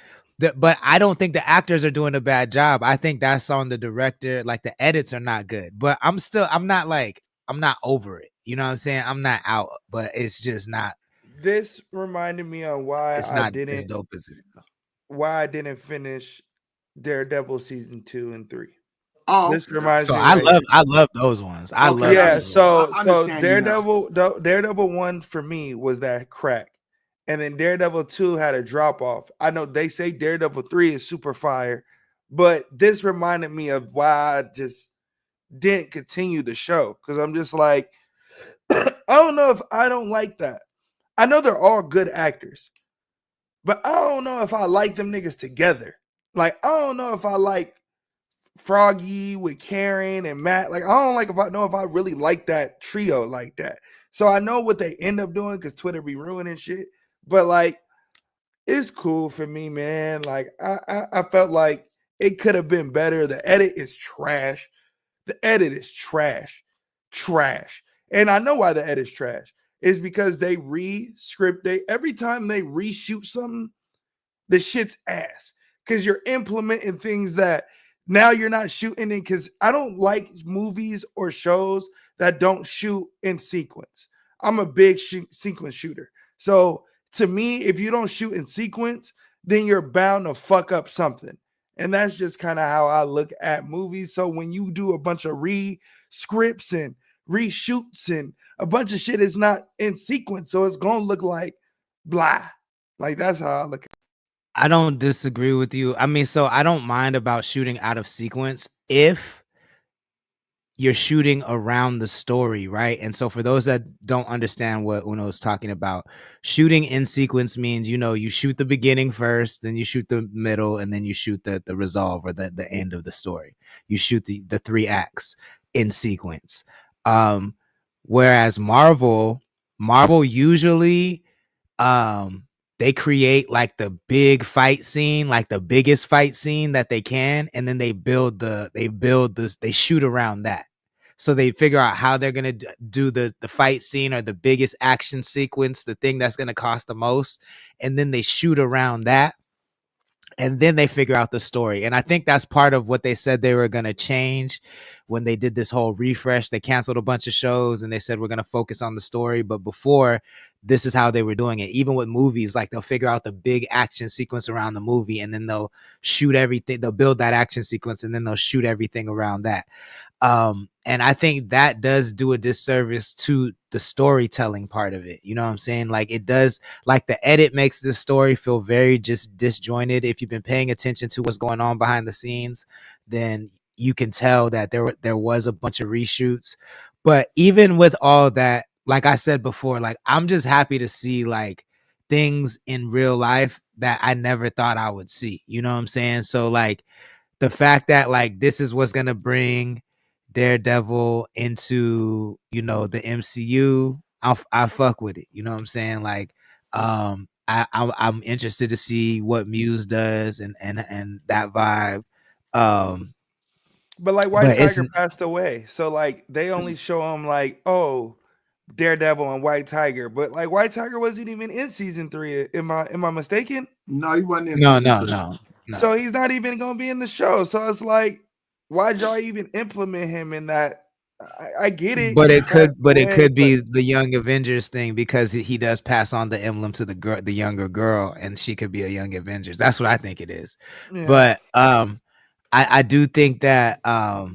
but I don't think the actors are doing a bad job. I think that's on the director. Like the edits are not good. But I'm not over it. You know what I'm saying? I'm not out, but it's just not. This reminded me on why It's I not didn't as dope as it. why I didn't finish Daredevil season 2 and 3. Oh, This reminds so me. I love those ones. I love. Yeah, those so understand Daredevil 1 for me was that crack, and then Daredevil 2 had a drop off. I know they say Daredevil 3 is super fire, but this reminded me of why I just didn't continue the show, because I'm just like, I don't know if I don't like that. I know they're all good actors, but I don't know if I like them niggas together. Like, I don't know if I like Froggy with Karen and Matt. Like, I don't like if I really like that trio like that. So I know what they end up doing because Twitter be ruining shit. But like, it's cool for me, man. Like, I felt like it could have been better. The edit is trash. The edit is trash. And I know why the edit is trash. It's because they every time they reshoot something, the shit's ass. Because you're implementing things that now you're not shooting in. Because I don't like movies or shows that don't shoot in sequence. I'm a big sequence shooter. So to me, if you don't shoot in sequence, then you're bound to fuck up something. And that's just kind of how I look at movies. So when you do a bunch of re-scripts and reshoots and a bunch of shit is not in sequence, so it's going to look like blah. Like, that's how I look at it. I don't disagree with you. I mean, so I don't mind about shooting out of sequence if you're shooting around the story, right? And so for those that don't understand what Uno is talking about, shooting in sequence means, you shoot the beginning first, then you shoot the middle, and then you shoot the resolve or the end of the story. You shoot the 3 acts in sequence. Whereas Marvel usually they create like the big fight scene, like the biggest fight scene that they can, and then they shoot around that. So they figure out how they're gonna do the fight scene or the biggest action sequence, the thing that's gonna cost the most, and then they shoot around that. And then they figure out the story. And I think that's part of what they said they were going to change when they did this whole refresh. They canceled a bunch of shows and they said, we're going to focus on the story. But before, this is how they were doing it. Even with movies, like they'll figure out the big action sequence around the movie and then they'll shoot everything. They'll build that action sequence and then they'll shoot everything around that. And I think that does do a disservice to the storytelling part of it. You know what I'm saying? Like it does, like the edit makes this story feel very just disjointed. If you've been paying attention to what's going on behind the scenes, then you can tell that there was a bunch of reshoots. But even with all that, like I said before, like I'm just happy to see like things in real life that I never thought I would see. You know what I'm saying? So like the fact that like this is what's gonna bring Daredevil into the MCU, I fuck with it. You know what I'm saying? Like I'm interested to see what Muse does and that vibe. But like White Tiger passed away, so like they only show him like, oh, Daredevil and White Tiger, but like White Tiger wasn't even in season 3. Am I mistaken? No, he wasn't in No. So he's not even gonna be in the show. So it's like, why'd y'all even implement him in that? I get it, but it could be the Young Avengers thing because he does pass on the emblem to the younger girl, and she could be a Young Avengers. That's what I think it is. Yeah. But I do think that. But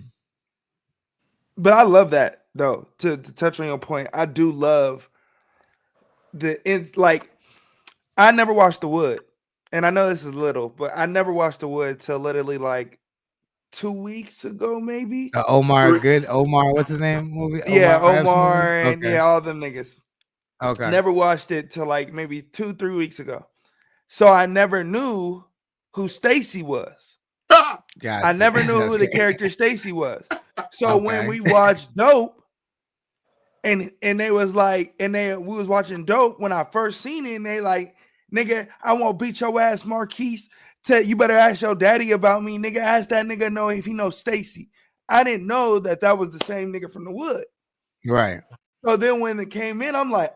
I love that though. To touch on your point, I do love like I never watched The Wood, and I know this is little, but I never watched The Wood till literally like 2 weeks ago, maybe. Omar, what's his name? Movie? Omar and all them niggas. Okay. Never watched it till like maybe 2-3 weeks ago. So I never knew who Stacy was. I never knew who the character Stacy was. So when we watched Dope, and they was like, we was watching Dope when I first seen it, and they like, nigga, I won't beat your ass, Marquise. You better ask your daddy about me, nigga. Ask that nigga know if he knows Stacy. I didn't know that was the same nigga from the wood. Right. So then when it came in, I'm like,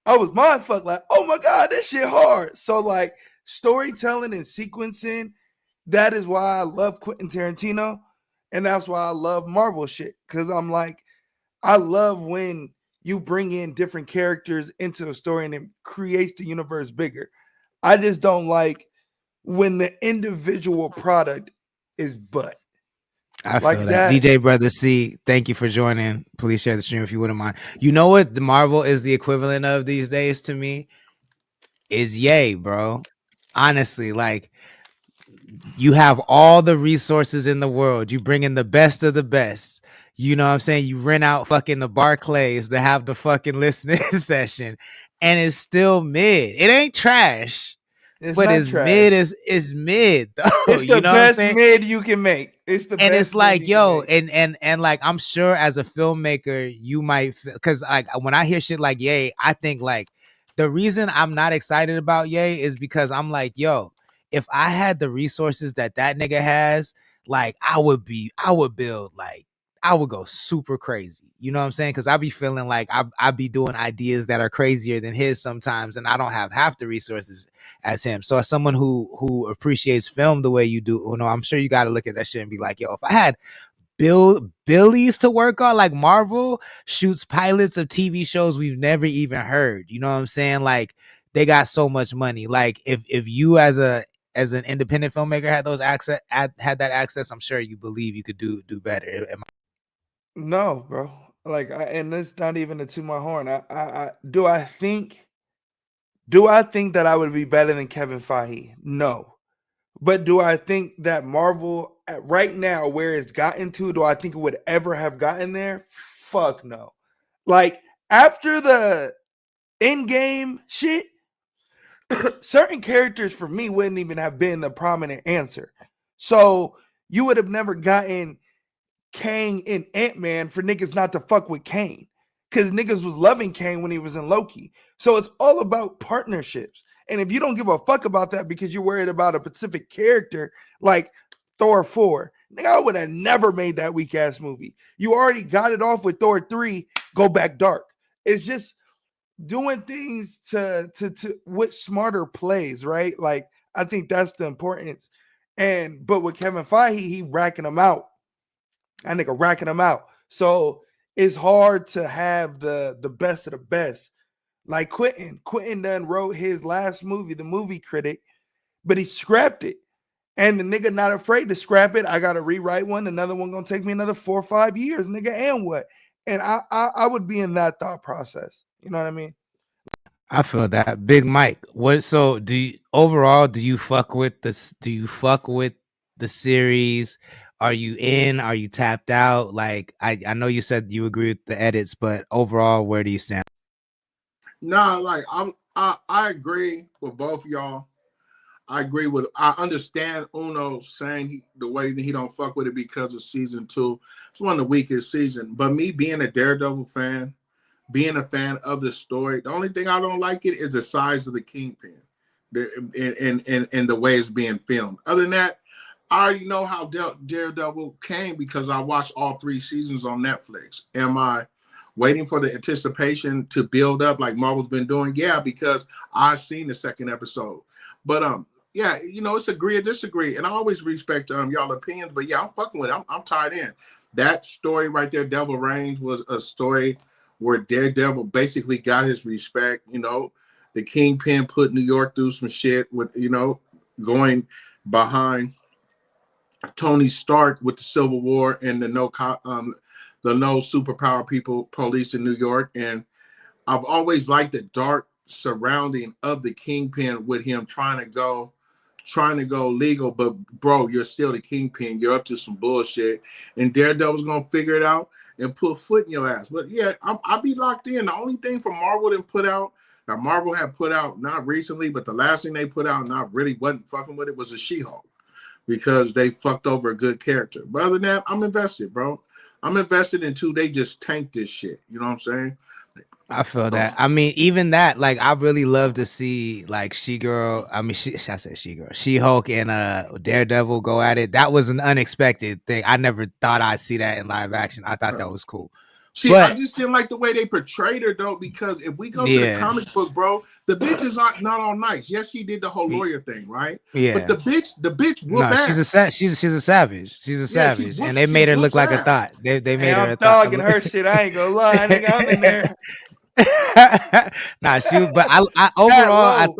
I was mind fucked, like, oh my God, this shit hard. So like storytelling and sequencing, that is why I love Quentin Tarantino. And that's why I love Marvel shit. Cause I'm like, I love when you bring in different characters into a story and it creates the universe bigger. I just don't like when the individual product is butt. I feel that. DJ Brother C, thank you for joining. Please share the stream if you wouldn't mind. You know what the Marvel is the equivalent of these days to me? Is Ye, bro. Honestly, like, you have all the resources in the world. You bring in the best of the best. You know what I'm saying? You rent out fucking the Barclays to have the fucking listening session, and it's still mid. It ain't trash. But it's mid is mid though. It's the best mid you can make. It's the best. And it's like, yo, and like, I'm sure as a filmmaker, you might, because like when I hear shit like Ye, I think like the reason I'm not excited about Ye is because I'm like, yo, if I had the resources that nigga has, like I would build like, I would go super crazy. You know what I'm saying? Because I be feeling like I be doing ideas that are crazier than his sometimes, and I don't have half the resources as him. So as someone who appreciates film the way you do, Uno, I'm sure you got to look at that shit and be like, yo, if I had Billies to work on, like Marvel shoots pilots of TV shows we've never even heard. You know what I'm saying? Like they got so much money. Like if you as an independent filmmaker had that access, I'm sure you believe you could do better. No, bro. Like, and it's not even to toot my horn. Do I think that I would be better than Kevin Feige? No. But do I think that Marvel right now, where it's gotten to, do I think it would ever have gotten there? Fuck no. Like after the Endgame shit, certain characters for me wouldn't even have been the prominent answer. So you would have never gotten Kang in Ant-Man for niggas not to fuck with Kang, because niggas was loving Kang when he was in Loki. So it's all about partnerships. And if you don't give a fuck about that because you're worried about a specific character like Thor 4, nigga, I would have never made that weak ass movie. You already got it off with Thor 3, go back dark. It's just doing things to with smarter plays, right? Like I think that's the importance. But with Kevin Feige, he racking them out. That nigga racking them out. So it's hard to have the best of the best. Like Quentin done wrote his last movie, The Movie Critic, but he scrapped it. And the nigga not afraid to scrap it. I got to rewrite one. Another one going to take me another 4 or 5 years, nigga. And what? And I would be in that thought process. You know what I mean? I feel that. Big Mike. So do you fuck with this? Do you fuck with the series? Are you in? Are you tapped out? Like I know you said you agree with the edits, but overall, where do you stand? No, like I agree with both of y'all. I understand Uno saying the way that he don't fuck with it because of season 2. It's one of the weakest seasons. But me being a Daredevil fan, being a fan of the story, the only thing I don't like it is the size of the Kingpin, and the way it's being filmed. Other than that, I already know how Daredevil came because I watched all 3 seasons on Netflix. Am I waiting for the anticipation to build up like Marvel's been doing? Yeah, because I've seen the 2nd episode. But yeah, you know, it's agree or disagree, and I always respect y'all opinions. But yeah, I'm fucking with it. I'm tied in. That story right there, Devil Reigns, was a story where Daredevil basically got his respect. You know, the Kingpin put New York through some shit with, you know, going behind Tony Stark with the Civil War and the no superpower people police in New York. And I've always liked the dark surrounding of the Kingpin with him trying to go legal, but bro, you're still the Kingpin. You're up to some bullshit, and Daredevil's gonna figure it out and put foot in your ass. But yeah, I'll be locked in. The only thing from Marvel didn't put out Now Marvel had put out not recently, but the last thing they put out, not really wasn't fucking with it, was a She-Hulk because they fucked over a good character. But other than that, I'm invested, bro. I'm invested until they just tank this shit. You know what I'm saying? I feel that. I mean, even that, like, I really love to see like She-Girl. I mean, I said She-Girl, She-Hulk and Daredevil go at it. That was an unexpected thing. I never thought I'd see that in live action. I thought that was cool. See, I just didn't like the way they portrayed her though, because if we go to the comic book, bro, the bitch is not all nice. Yes, she did the whole lawyer thing, right? Yeah. But the bitch whoop ass. She's a savage. She's a savage, and they made her look like a thought. They made her. I'm dogging her shit. I ain't gonna lie, nigga. I'm in there. Nah, but I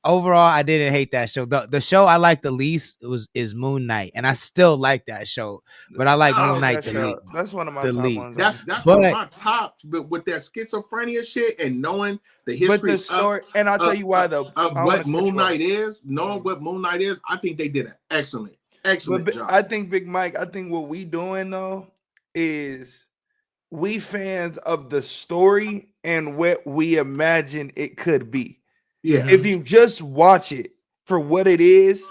overall I didn't hate that show. The show I liked the least is Moon Knight, and I still like that show. But I like Moon Knight the least. That's one of my top ones. That's one of my top. But with that schizophrenia shit and knowing the history and I'll tell you why though. Of what Moon Knight is, knowing what Moon Knight is, I think they did an excellent job. I think Big Mike. I think what we doing though is we fans of the story and what we imagine it could be. Yeah. If you just watch it for what it is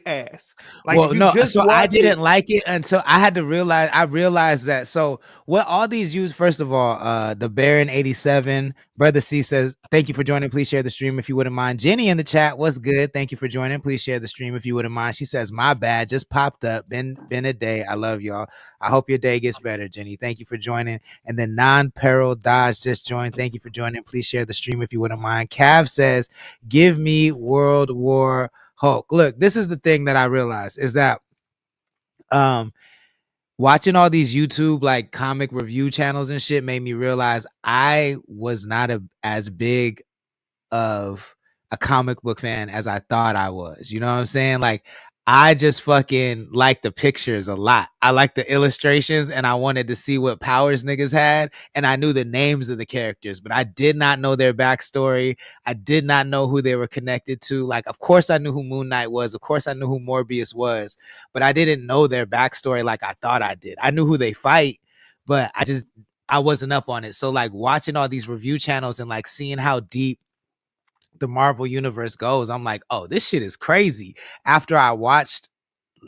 ass. Like, well, no, so I didn't like it until I had to realize. I realized that. So what all these use, first of all, the Baron 87 Brother C says, "Thank you for joining. Please share the stream if you wouldn't mind." Jenny in the chat, what's good? Thank you for joining. Please share the stream if you wouldn't mind. She says, "My bad, just popped up. Been a day. I love y'all. I hope your day gets better, Jenny. Thank you for joining." And then Non-Peril Dodge just joined. Thank you for joining. Please share the stream if you wouldn't mind. Cav says, "Give me World War Hulk." Look, this is the thing that I realized is that watching all these YouTube like comic review channels and shit made me realize I was not as big of a comic book fan as I thought I was. You know what I'm saying? Like, I just fucking like the pictures a lot. I like the illustrations, and I wanted to see what powers niggas had, and I knew the names of the characters, but I did not know their backstory. I did not know who they were connected to. Like, of course I knew who Moon Knight was. Of course I knew who Morbius was, but I didn't know their backstory like I thought I did. I knew who they fight, but I wasn't up on it. So like watching all these review channels and like seeing how deep the Marvel universe goes, I'm like, oh, this shit is crazy. After I watched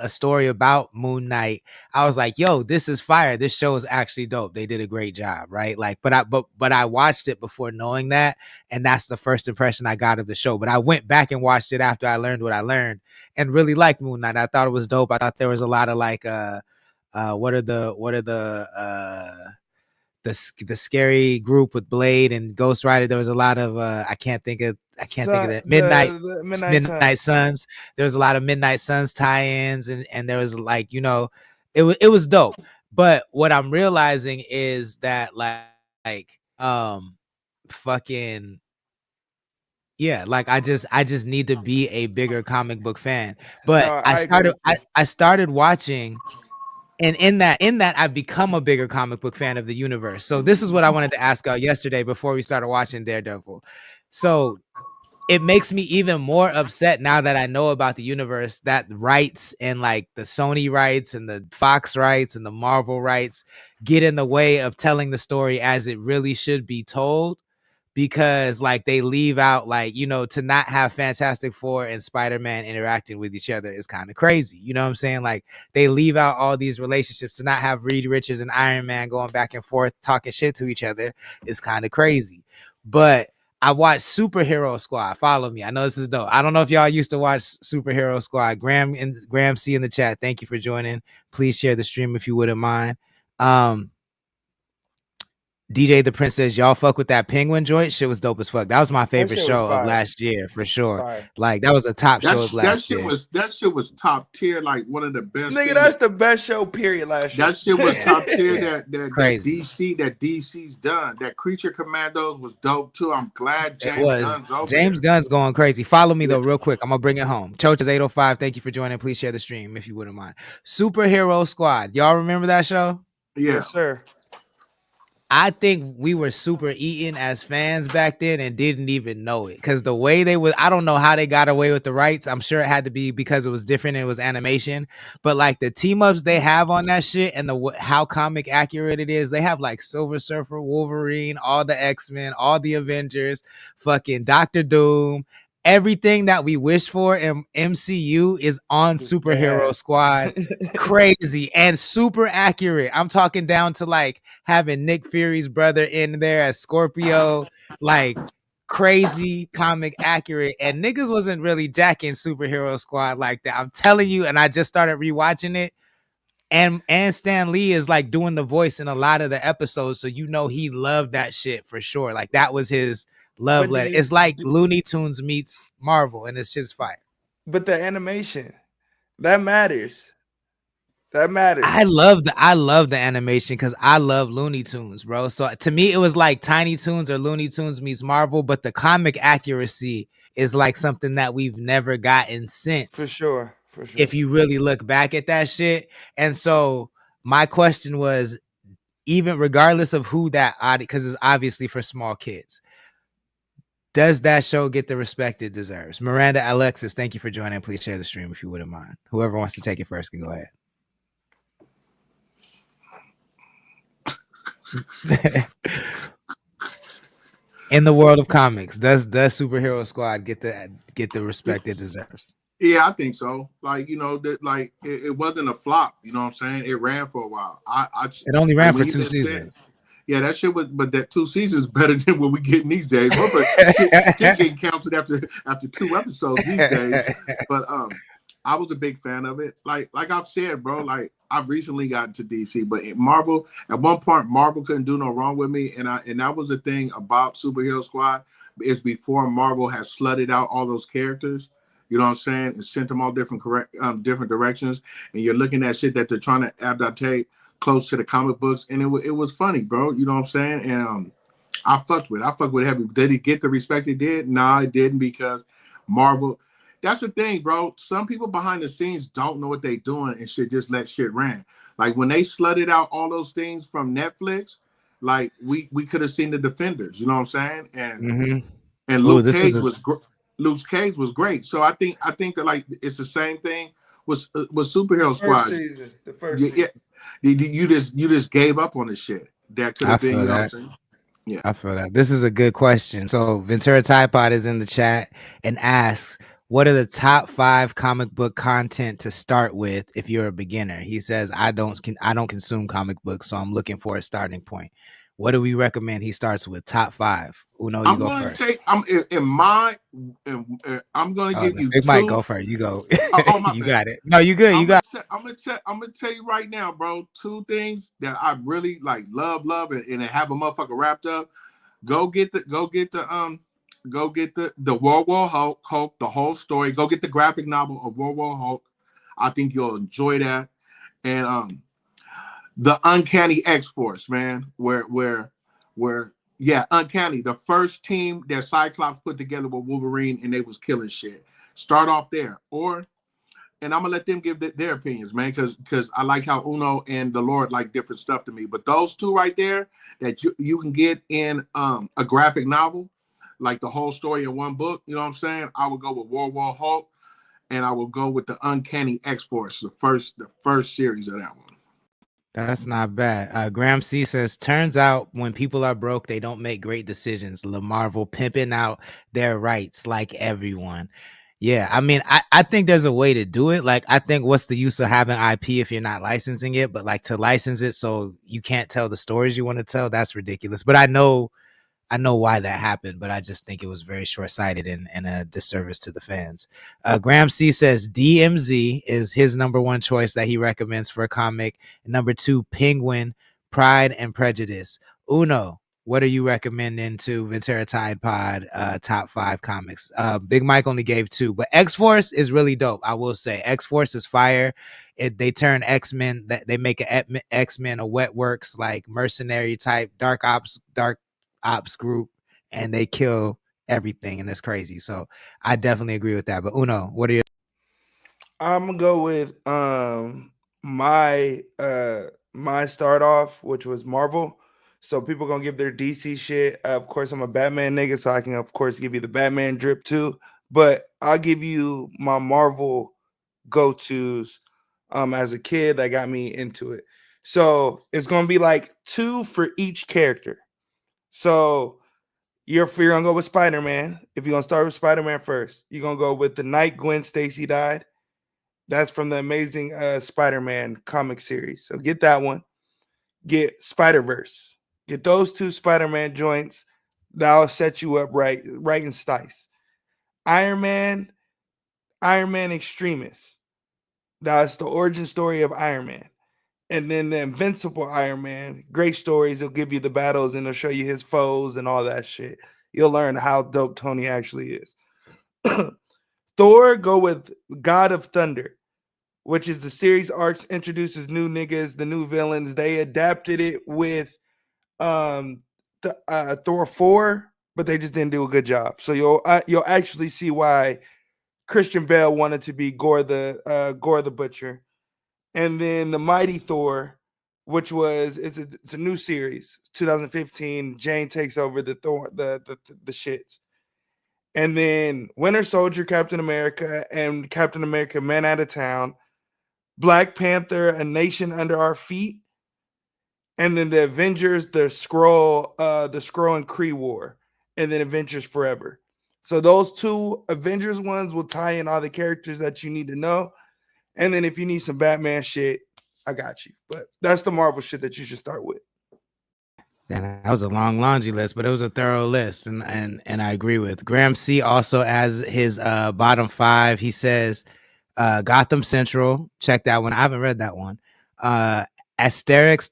a story about Moon Knight, I was like, yo, this is fire. This show is actually dope. They did a great job, right? Like, but I watched it before knowing that, and that's the first impression I got of the show. But I went back and watched it after I learned what I learned and really liked Moon Knight. I thought it was dope. I thought there was a lot of like what are the scary group with Blade and Ghost Rider. There was a lot of I can't think of that. Midnight Suns. There was a lot of Midnight Suns tie-ins, and there was like, you know, it was dope. But what I'm realizing is that like fucking yeah, like I just need to be a bigger comic book fan. But I started watching. And in that, I've become a bigger comic book fan of the universe. So this is what I wanted to ask y'all yesterday before we started watching Daredevil. So it makes me even more upset now that I know about the universe, that rights and like the Sony rights and the Fox rights and the Marvel rights get in the way of telling the story as it really should be told. Because like they leave out, like, you know, to not have Fantastic Four and Spider-Man interacting with each other is kind of crazy. You know what I'm saying? Like they leave out all these relationships. To not have Reed Richards and Iron Man going back and forth talking shit to each other is kind of crazy. But I watched Superhero Squad. Follow me. I know this is dope. I don't know if y'all used to watch Superhero Squad. Graham C in the chat, thank you for joining. Please share the stream if you wouldn't mind. DJ the Prince says, y'all fuck with that Penguin joint? Shit was dope as fuck. That was my favorite show of last year, for sure. Fire. Like, that was a top show of last year. That shit was top tier, like one of the best. Nigga, that's the best show, period, last year. That shit was top tier. That DC's done. That Creature Commandos was dope, too. I'm glad James Gunn's going crazy. Follow me, though, real quick. I'm going to bring it home. Choaches 805, thank you for joining. Please share the stream if you wouldn't mind. Superhero Squad. Y'all remember that show? Yeah. Yes, sir. I think we were super eaten as fans back then and didn't even know it. Because the way they was, I don't know how they got away with the rights. I'm sure it had to be because it was different and it was animation. But like the team ups they have on that shit and how comic accurate it is, they have like Silver Surfer, Wolverine, all the X-Men, all the Avengers, fucking Doctor Doom. Everything that we wish for in MCU is on Superhero Squad. Crazy and super accurate. I'm talking down to like having Nick Fury's brother in there as Scorpio, like crazy comic accurate. And niggas wasn't really jacking Superhero Squad like that. I'm telling you, and I just started rewatching it. And Stan Lee is like doing the voice in a lot of the episodes, so you know he loved that shit for sure. Like that was his love letter. It's like Looney Tunes meets Marvel, and it's just fire. But the animation that matters. That matters. I love the animation because I love Looney Tunes, bro. So to me, it was like Tiny Toons or Looney Tunes meets Marvel, but the comic accuracy is like something that we've never gotten since. For sure. If you really look back at that shit. And so my question was, even regardless of who that audience, because it's obviously for small kids, does that show get the respect it deserves? Miranda Alexis, thank you for joining. Please share the stream if you wouldn't mind. Whoever wants to take it first can go ahead. In the world of comics, does Superhero Squad get the respect it deserves? Yeah, I think so. Like, you know, that like it wasn't a flop. You know what I'm saying? It ran for a while. It only ran for 2 seasons. Yeah, that shit was, but that 2 seasons better than what we getting these days. Shit getting canceled after 2 episodes these days. But I was a big fan of it. Like I've said, bro. Like I've recently gotten to DC, but Marvel at one point Marvel couldn't do no wrong with me, and that was the thing about Superhero Squad is before Marvel has slutted out all those characters. You know what I'm saying? And sent them all different directions, and you're looking at shit that they're trying to adaptate close to the comic books, and it was funny, bro. You know what I'm saying? And I fucked with heavy. Did he get the respect he did? Nah, it didn't, because Marvel. That's the thing, bro. Some people behind the scenes don't know what they're doing and shit just let shit run. Like when they slutted out all those things from Netflix, like we could have seen the Defenders. You know what I'm saying? And and Luke Cage was great. So I think that like it's the same thing with Superhero Squad. The first season. You just gave up on the shit. That could have been, you know what I'm saying? Yeah. I feel that. This is a good question. So Ventura Tide Pod is in the chat and asks, what are the top 5 comic book content to start with if you're a beginner? He says, I don't consume comic books, so I'm looking for a starting point. What do we recommend he starts with? Top 5. Uno, you go first. I'm going to give you Big 2. Mike, go first. You go. Oh, you got it. No, you good. You got it. I'm gonna tell you right now, bro. 2 things that I really like, love, and have a motherfucker wrapped up. Go get the World War Hulk, the whole story. Go get the graphic novel of World War Hulk. I think you'll enjoy that. And the Uncanny X-Force, man, where Uncanny, the first team that Cyclops put together with Wolverine, and they was killing shit. Start off there, and I'm gonna let them give their opinions, man, because I like how Uno and the Lord like different stuff to me. But those 2 right there that you can get in a graphic novel, like the whole story in one book, you know what I'm saying? I would go with World War Hulk, and I will go with the Uncanny X-Force, the first series of that one. That's not bad. Graham C says, turns out when people are broke, they don't make great decisions. LaMarvel pimping out their rights like everyone. Yeah, I mean, I think there's a way to do it. Like, I think what's the use of having IP if you're not licensing it? But like to license it so you can't tell the stories you want to tell, that's ridiculous. But I know why that happened, but I just think it was very short-sighted and a disservice to the fans. Graham C says DMZ is his number 1 choice that he recommends for a comic. Number 2, Penguin, Pride and Prejudice. Uno, what are you recommending to Ventura Tide Pod top 5 comics? Big Mike only gave 2, but X-Force is really dope. I will say X-Force is fire. They turn X-Men, they make an X-Men a wet works, like mercenary type dark ops group, and they kill everything, and it's crazy. So I definitely agree with that. But Uno, what are your? I'm gonna go with my start off, which was Marvel. So people gonna give their DC shit. Of course, I'm a Batman nigga, so I can of course give you the Batman drip too. But I'll give you my Marvel go-tos as a kid that got me into it. So it's gonna be like 2 for each character. So you're gonna go with Spider-Man. If you're gonna start with Spider-Man first, you're gonna go with the night Gwen Stacy died. That's from the Amazing Spider-Man comic series. So get that one. Get Spider-Verse. Get those 2 Spider-Man joints. That'll set you up right in Stice. Iron Man Extremis. That's the origin story of Iron Man. And then the Invincible Iron Man, great stories. He'll give you the battles and he'll show you his foes and all that shit. You'll learn how dope Tony actually is. Thor, go with God of Thunder, which is the series arcs introduces new niggas, the new villains. They adapted it with Thor 4, but they just didn't do a good job. So you'll actually see why Christian Bale wanted to be Gore the Butcher. And then the Mighty Thor, which was it's a new series, 2015. Jane takes over the Thor the shits. And then Winter Soldier, Captain America, and Captain America Men Out of Town, Black Panther, A Nation Under Our Feet, and then the Avengers, the Skrull and Kree War, and then Avengers Forever. So those 2 Avengers ones will tie in all the characters that you need to know. And then if you need some Batman shit, I got you. But that's the Marvel shit that you should start with. And that was a long laundry list, but it was a thorough list, and I agree with Graham C. Also, as his bottom 5, he says Gotham Central. Check that one. I haven't read that one. Asterix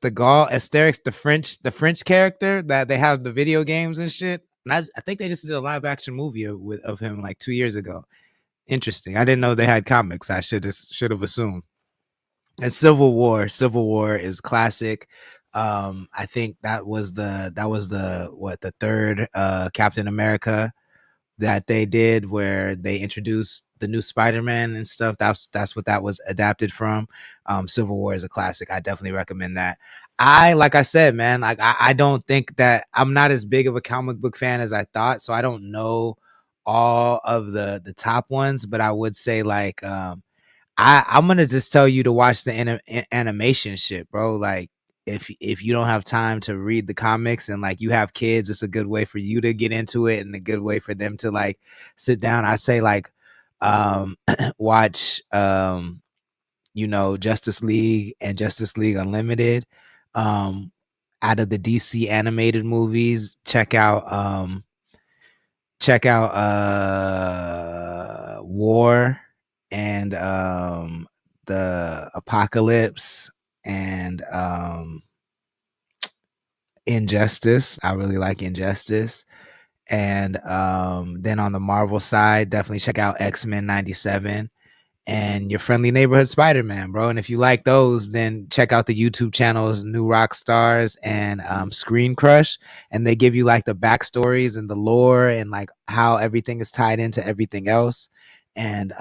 the French character that they have the video games and shit. And I think they just did a live action movie of him like 2 years ago. Interesting. I didn't know they had comics. I should have assumed. And Civil War is classic. I think that was the third Captain America that they did, where they introduced the new Spider-Man and stuff. That's what that was adapted from. Civil War is a classic. I definitely recommend that. Like I said, man, like I don't think that I'm not as big of a comic book fan as I thought, so I don't know all of the top ones, but I would say like I'm gonna just tell you to watch the animation shit, bro. Like if you don't have time to read the comics and like you have kids, it's a good way for you to get into it and a good way for them to like sit down. I say like watch Justice League and Justice League Unlimited. Out of the DC animated movies, check out War and the Apocalypse and Injustice. I really like Injustice. And then on the Marvel side, definitely check out X-Men 97 and Your Friendly Neighborhood Spider-Man, bro. And if you like those, then check out the YouTube channels New Rock Stars and Screen Crush, and they give you like the backstories and the lore and like how everything is tied into everything else. And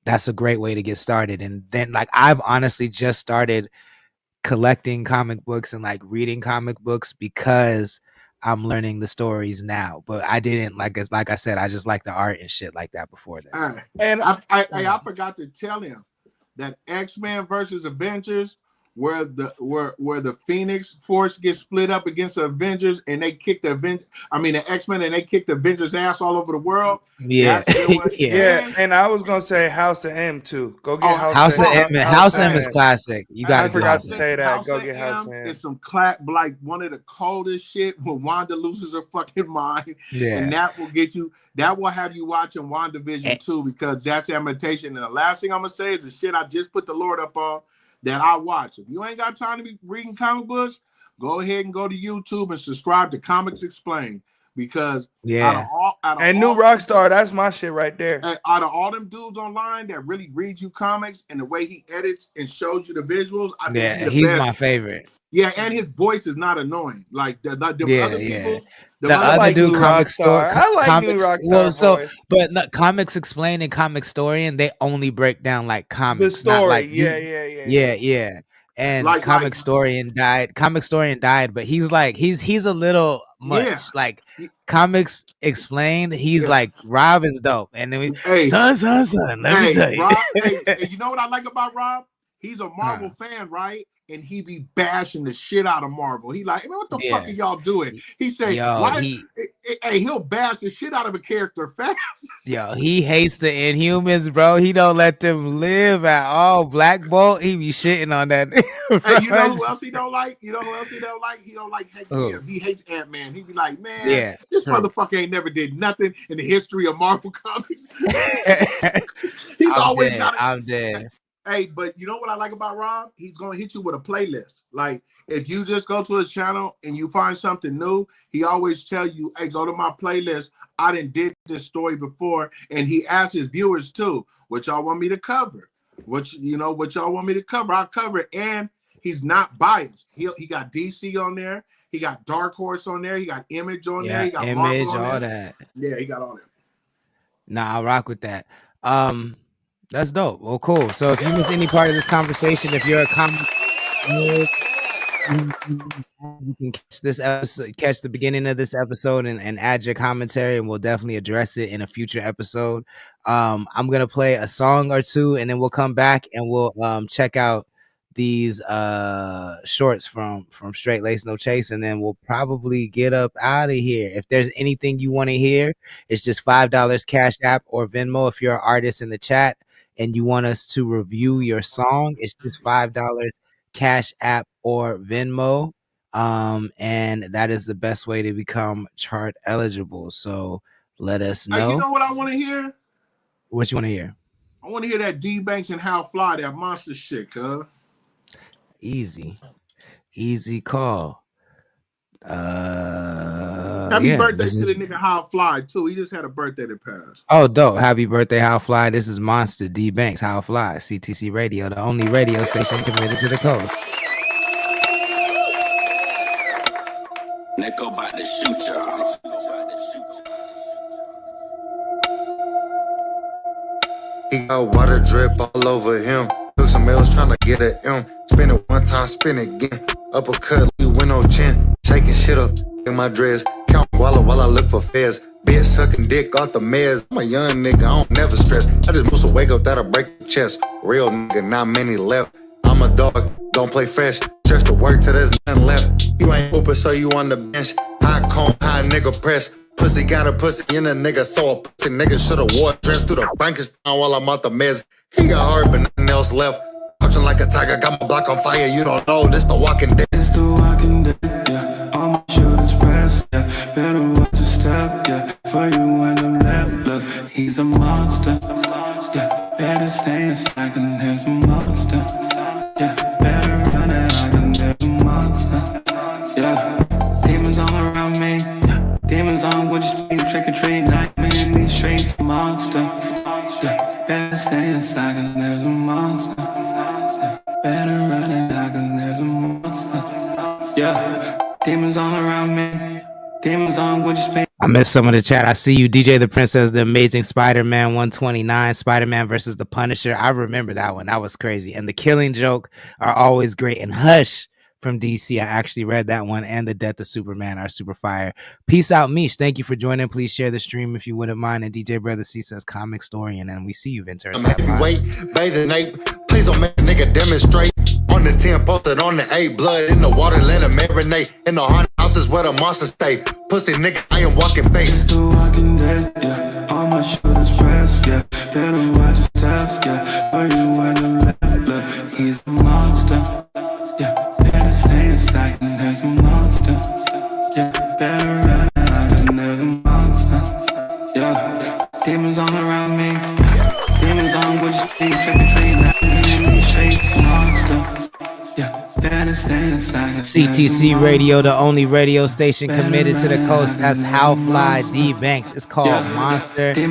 that's a great way to get started. And then like I've honestly just started collecting comic books and like reading comic books because I'm learning the stories now. But I didn't like I said, I just like the art and shit like that before that. So. And I forgot to tell him that X-Men versus Avengers, where the Phoenix Force gets split up against the Avengers and they kick the X-Men and they kick the Avengers ass all over the world. Yeah. Yeah. And I was gonna say House of M too. Go get House of M. House of M is classic. You got. I forgot to say that. Go get House of M. It's some like one of the coldest shit when Wanda loses her fucking mind. Yeah. And that will get you. That will have you watching WandaVision too, because that's imitation. And the last thing I'm gonna say is the shit I just put the Lord up on that I watch. If you ain't got time to be reading comic books, go ahead and go to YouTube and subscribe to Comics Explained, because out of New Rockstar, that's my shit right there. Out of all them dudes online that really read you comics and the way he edits and shows you the visuals, I think he's my favorite. Yeah, and his voice is not annoying like the other people. The other dude, Comic Store. I like New Rockstar. But Comics Explained and Comic Storian, they only break down like comics, the story. Not like yeah. And Like, Comic Storian died. Comic Storian died, but he's like he's a little much. Yeah. Like Comics Explained, he's Yeah. like Rob is dope. And then we Hey. son, let me tell you. Rob, hey, you know what I like about Rob? He's a Marvel fan, right? And he be bashing the shit out of Marvel. He like, man, what the fuck are y'all doing? He say, he'll bash the shit out of a character fast. Yo, he hates the Inhumans, bro. He don't let them live at all. Black Bolt, he be shitting on that. Hey, you know who else he don't like? You know who else he don't like? He don't like Hank Pym. He hates Ant-Man. He be like, man, this motherfucker ain't never did nothing in the history of Marvel comics. I'm dead. Hey, but you know what I like about Rob? He's gonna hit you with a playlist. Like if you just go to his channel and you find something new, he always tell you, "Hey, go to my playlist. I did this story before," and he asks his viewers too, "What y'all want me to cover? What y'all want me to cover? I'll cover it." And he's not biased. He got DC on there. He got Dark Horse on there. He got Image on there. He got Image, Marvel on all there. that. Yeah, he got all that. Nah, I'll rock with that. That's dope. Well, cool. So if you miss any part of this conversation, if you're a comic, you can catch this episode, catch the beginning of this episode, and add your commentary, and we'll definitely address it in a future episode. I'm gonna play a song or two, and then we'll come back and we'll check out these shorts from Straight Lace No Chase, and then we'll probably get up out of here. If there's anything you want to hear, it's just $5 Cash App or Venmo. If you're an artist in the chat and you want us to review your song, it's just $5 Cash App or Venmo. And that is the best way to become chart eligible. So let us know. Hey, you know what I want to hear? What you want to hear? I want to hear that D Banks and How Fly, that monster shit, cuz. Easy call. Happy birthday to the nigga How Fly too. He just had a birthday that passed. Oh, dope. Happy birthday, How Fly. This is Monster D Banks, How Fly, CTC Radio, the only radio station committed to the coast. Neko about to shoot y'all. He got water drip all over him. Took some L's trying to get at M. Spin it one time, spin it again. Uppercut, you win on chin. Shaking shit up in my dress. Count while I look for fares. Bitch sucking dick off the meds. I'm a young nigga, I don't never stress. I just must wake up that'll break the chest. Real nigga, not many left. I'm a dog, don't play fresh. Stretch to work till there's nothing left. You ain't open, so you on the bench. High comb, high nigga press. Pussy got a pussy in a nigga, so a pussy nigga shoulda wore a dress through the Frankenstein while I'm out the meds. He got hard, but nothing else left. Watching like a tiger, got my block on fire. You don't know, this the Walking Dead. It's the Walking Dead, yeah. All my shooters pressed, yeah. Better watch your step, yeah. For you when I'm left, look, he's a monster, yeah. Better stay inside, and there's a monster, yeah. Better run it out, and there's a monster, yeah. Demons all around me, yeah. Demons on what you speak, trick or treat, nightmare in these streets, monster, yeah. Better stay inside, cause there's a monster, yeah. Better run it out, cause there's a monster, yeah. Demons all around me, demons on what you speak. I missed some of the chat. I see you, DJ the Princess, the Amazing Spider-Man 129, Spider-Man versus the Punisher. I remember that one. That was crazy. And the Killing Joke are always great. And Hush from DC, I actually read that one. And the Death of Superman are super fire. Peace out, Mish. Thank you for joining. Please share the stream if you wouldn't mind. And DJ Brother C says Comic Storian. And we see you, Vinter. I'm heavyweight, bathing ape. Please don't make a nigga demonstrate. On the 10, posted on the 8. Blood in the water, let it marinate. In the haunted houses where the monsters stay. Pussy nigga, I am walking face. It's the Walking Dead, yeah. All my shooters pressed, yeah. Better watch your steps, yeah. For you when I'm left, look, he's a monster, yeah. Better stay inside, cause there's a monster, yeah. Better run out, cause there's a monster, yeah. Demons all around me, demons on what you speak, trick or treat, not in these streets, monster, yeah. Better stay inside. CTC Radio, the only radio station committed to the coast. That's How Fly D Banks. It's called Monster. If you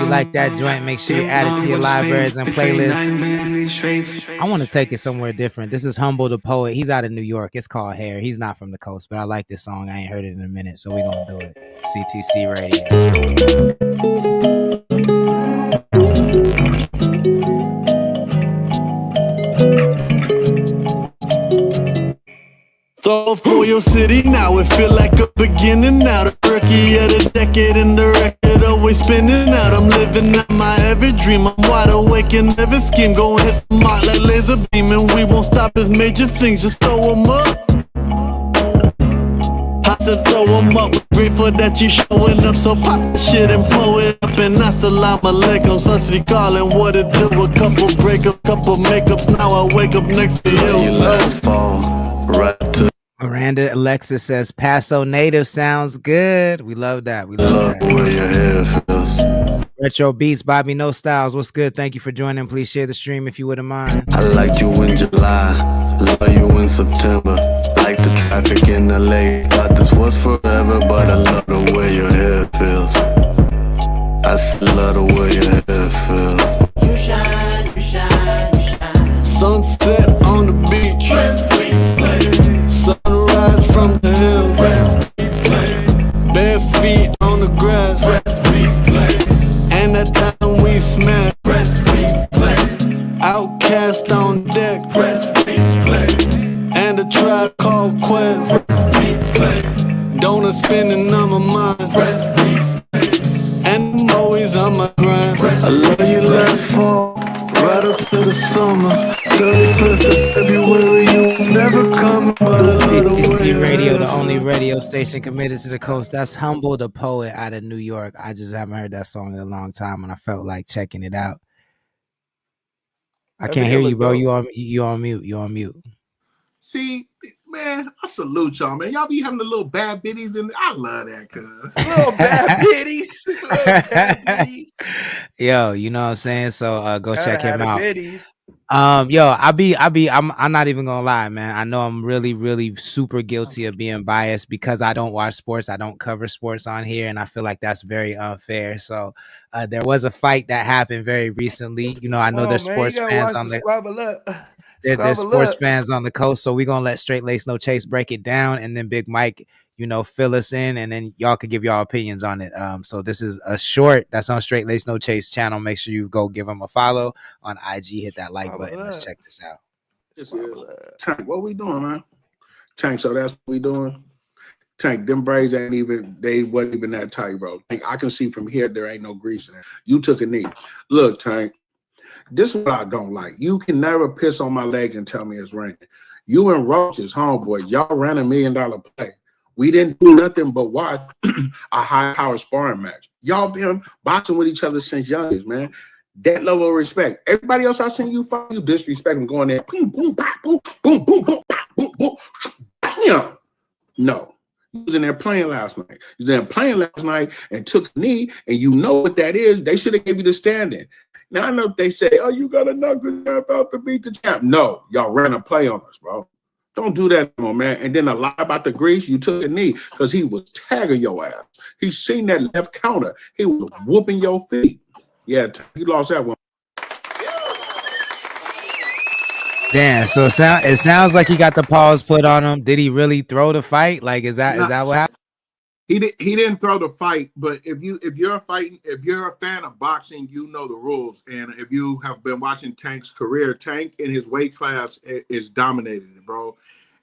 like that joint, make sure you add it to your libraries and playlists. I want to take it somewhere different. This is Humble the Poet. He's out of New York. It's called Hair. He's not from the coast, but I like this song. I ain't heard it in a minute, so we're going to do it. CTC Radio. Throw for your city now, it feel like a beginning now. The rookie of the decade and the record always spinning out. I'm living out my every dream, I'm wide awake and every scheme. Gon' hit the mark like laser beam, and we won't stop as major things, just throw them up. I said throw them up, grateful that you showing up. So pop the shit and pull it up, and assalamu alaikum. Sunset calling, what it do, a couple breakups, couple makeups. Now I wake up next to you. Last fall, right to Miranda Alexis says Paso native sounds good. We love that. We love that. where your hair feels. Retro Beats, Bobby No Styles. What's good? Thank you for joining. Please share the stream if you wouldn't mind. I liked you in July, love you in September. Like the traffic in LA, thought this was forever, but I love the way your hair feels. I love the way your hair feels. You shine, you shine, you shine. Sunset on the beach, sunrise from the hills, bare feet on the grass, and that time we smash. Outcast on deck, and a tribe called Quest. Donuts spinning on my mind, and I'm always on my grind. I love you last fall, right up to the summer. 31st of February, you never come, but I love the way you Radio, the only radio station committed to the coast. That's Humble the Poet out of New York. I just haven't heard that song in a long time, and I felt like checking it out. I can't hear you, bro. You on mute. You on mute. See, man, I salute y'all, man. Y'all be having the little bad biddies, and I love that, cuz. Little bad biddies. Little bad biddies. Yo, you know what I'm saying? So go check him out. Biddies. Yo, I'm not even gonna lie, man. I know I'm really super guilty of being biased because I don't watch sports. I don't cover sports on here, and I feel like that's very unfair. So there was a fight that happened very recently. You know, I know there's sports fans on the there's sports fans on the coast, so we're gonna let Straight Lace No Chase break it down, and then Big Mike, you know, fill us in, and then y'all could give y'all opinions on it. So this is a short that's on Straight Lace No Chase channel. Make sure you go give him a follow on IG. Hit that like button. Let's check this out. Tank, what we doing, man? Tank, so that's what we doing. Tank, them braids wasn't even that tight, bro. Tank, I can see from here there ain't no grease in it. You took a knee. Look, Tank, this is what I don't like. You can never piss on my leg and tell me it's raining. You and Roach's homeboy, y'all ran $1 million play. We didn't do nothing but watch a high-power sparring match. Y'all been boxing with each other since youngest, man. That level of respect. Everybody else I seen you fight, you disrespect and going there. Boom, boom, boom, boom, boom, boom, boom, boom. No. You was in there playing last night. You was in there playing last night and took a knee, and you know what that is. They should have gave you the standing. Now, I know they say, oh, you got a knuckle about to beat the champ. No, y'all ran a play on us, bro. Don't do that no more, man. And then a lie about the grease, you took a knee because he was tagging your ass. He seen that left counter. He was whooping your feet. Yeah, you lost that one. Damn, so it sounds like he got the pause put on him. Did he really throw the fight? Like, is that what happened? He didn't throw the fight, but if you're a fan of boxing, you know the rules. And if you have been watching Tank's career, Tank in his weight class is dominated, bro.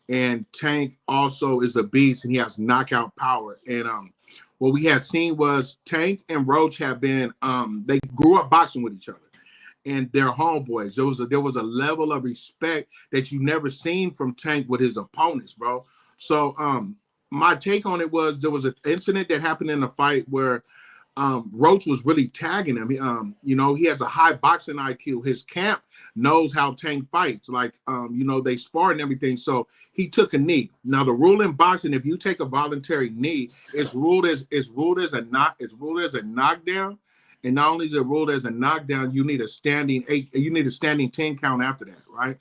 And Tank also is a beast, and he has knockout power. And what we had seen was Tank and Roach have been they grew up boxing with each other, and they're homeboys. There was a level of respect that you never seen from Tank with his opponents, bro. So my take on it was there was an incident that happened in the fight where Roach was really tagging him. He has a high boxing IQ. His camp knows how Tank fights. Like, they spar and everything. So he took a knee. Now, the rule in boxing, if you take a voluntary knee, it's ruled as a knockdown. And not only is it ruled as a knockdown, you need a standing 10 count after that, right?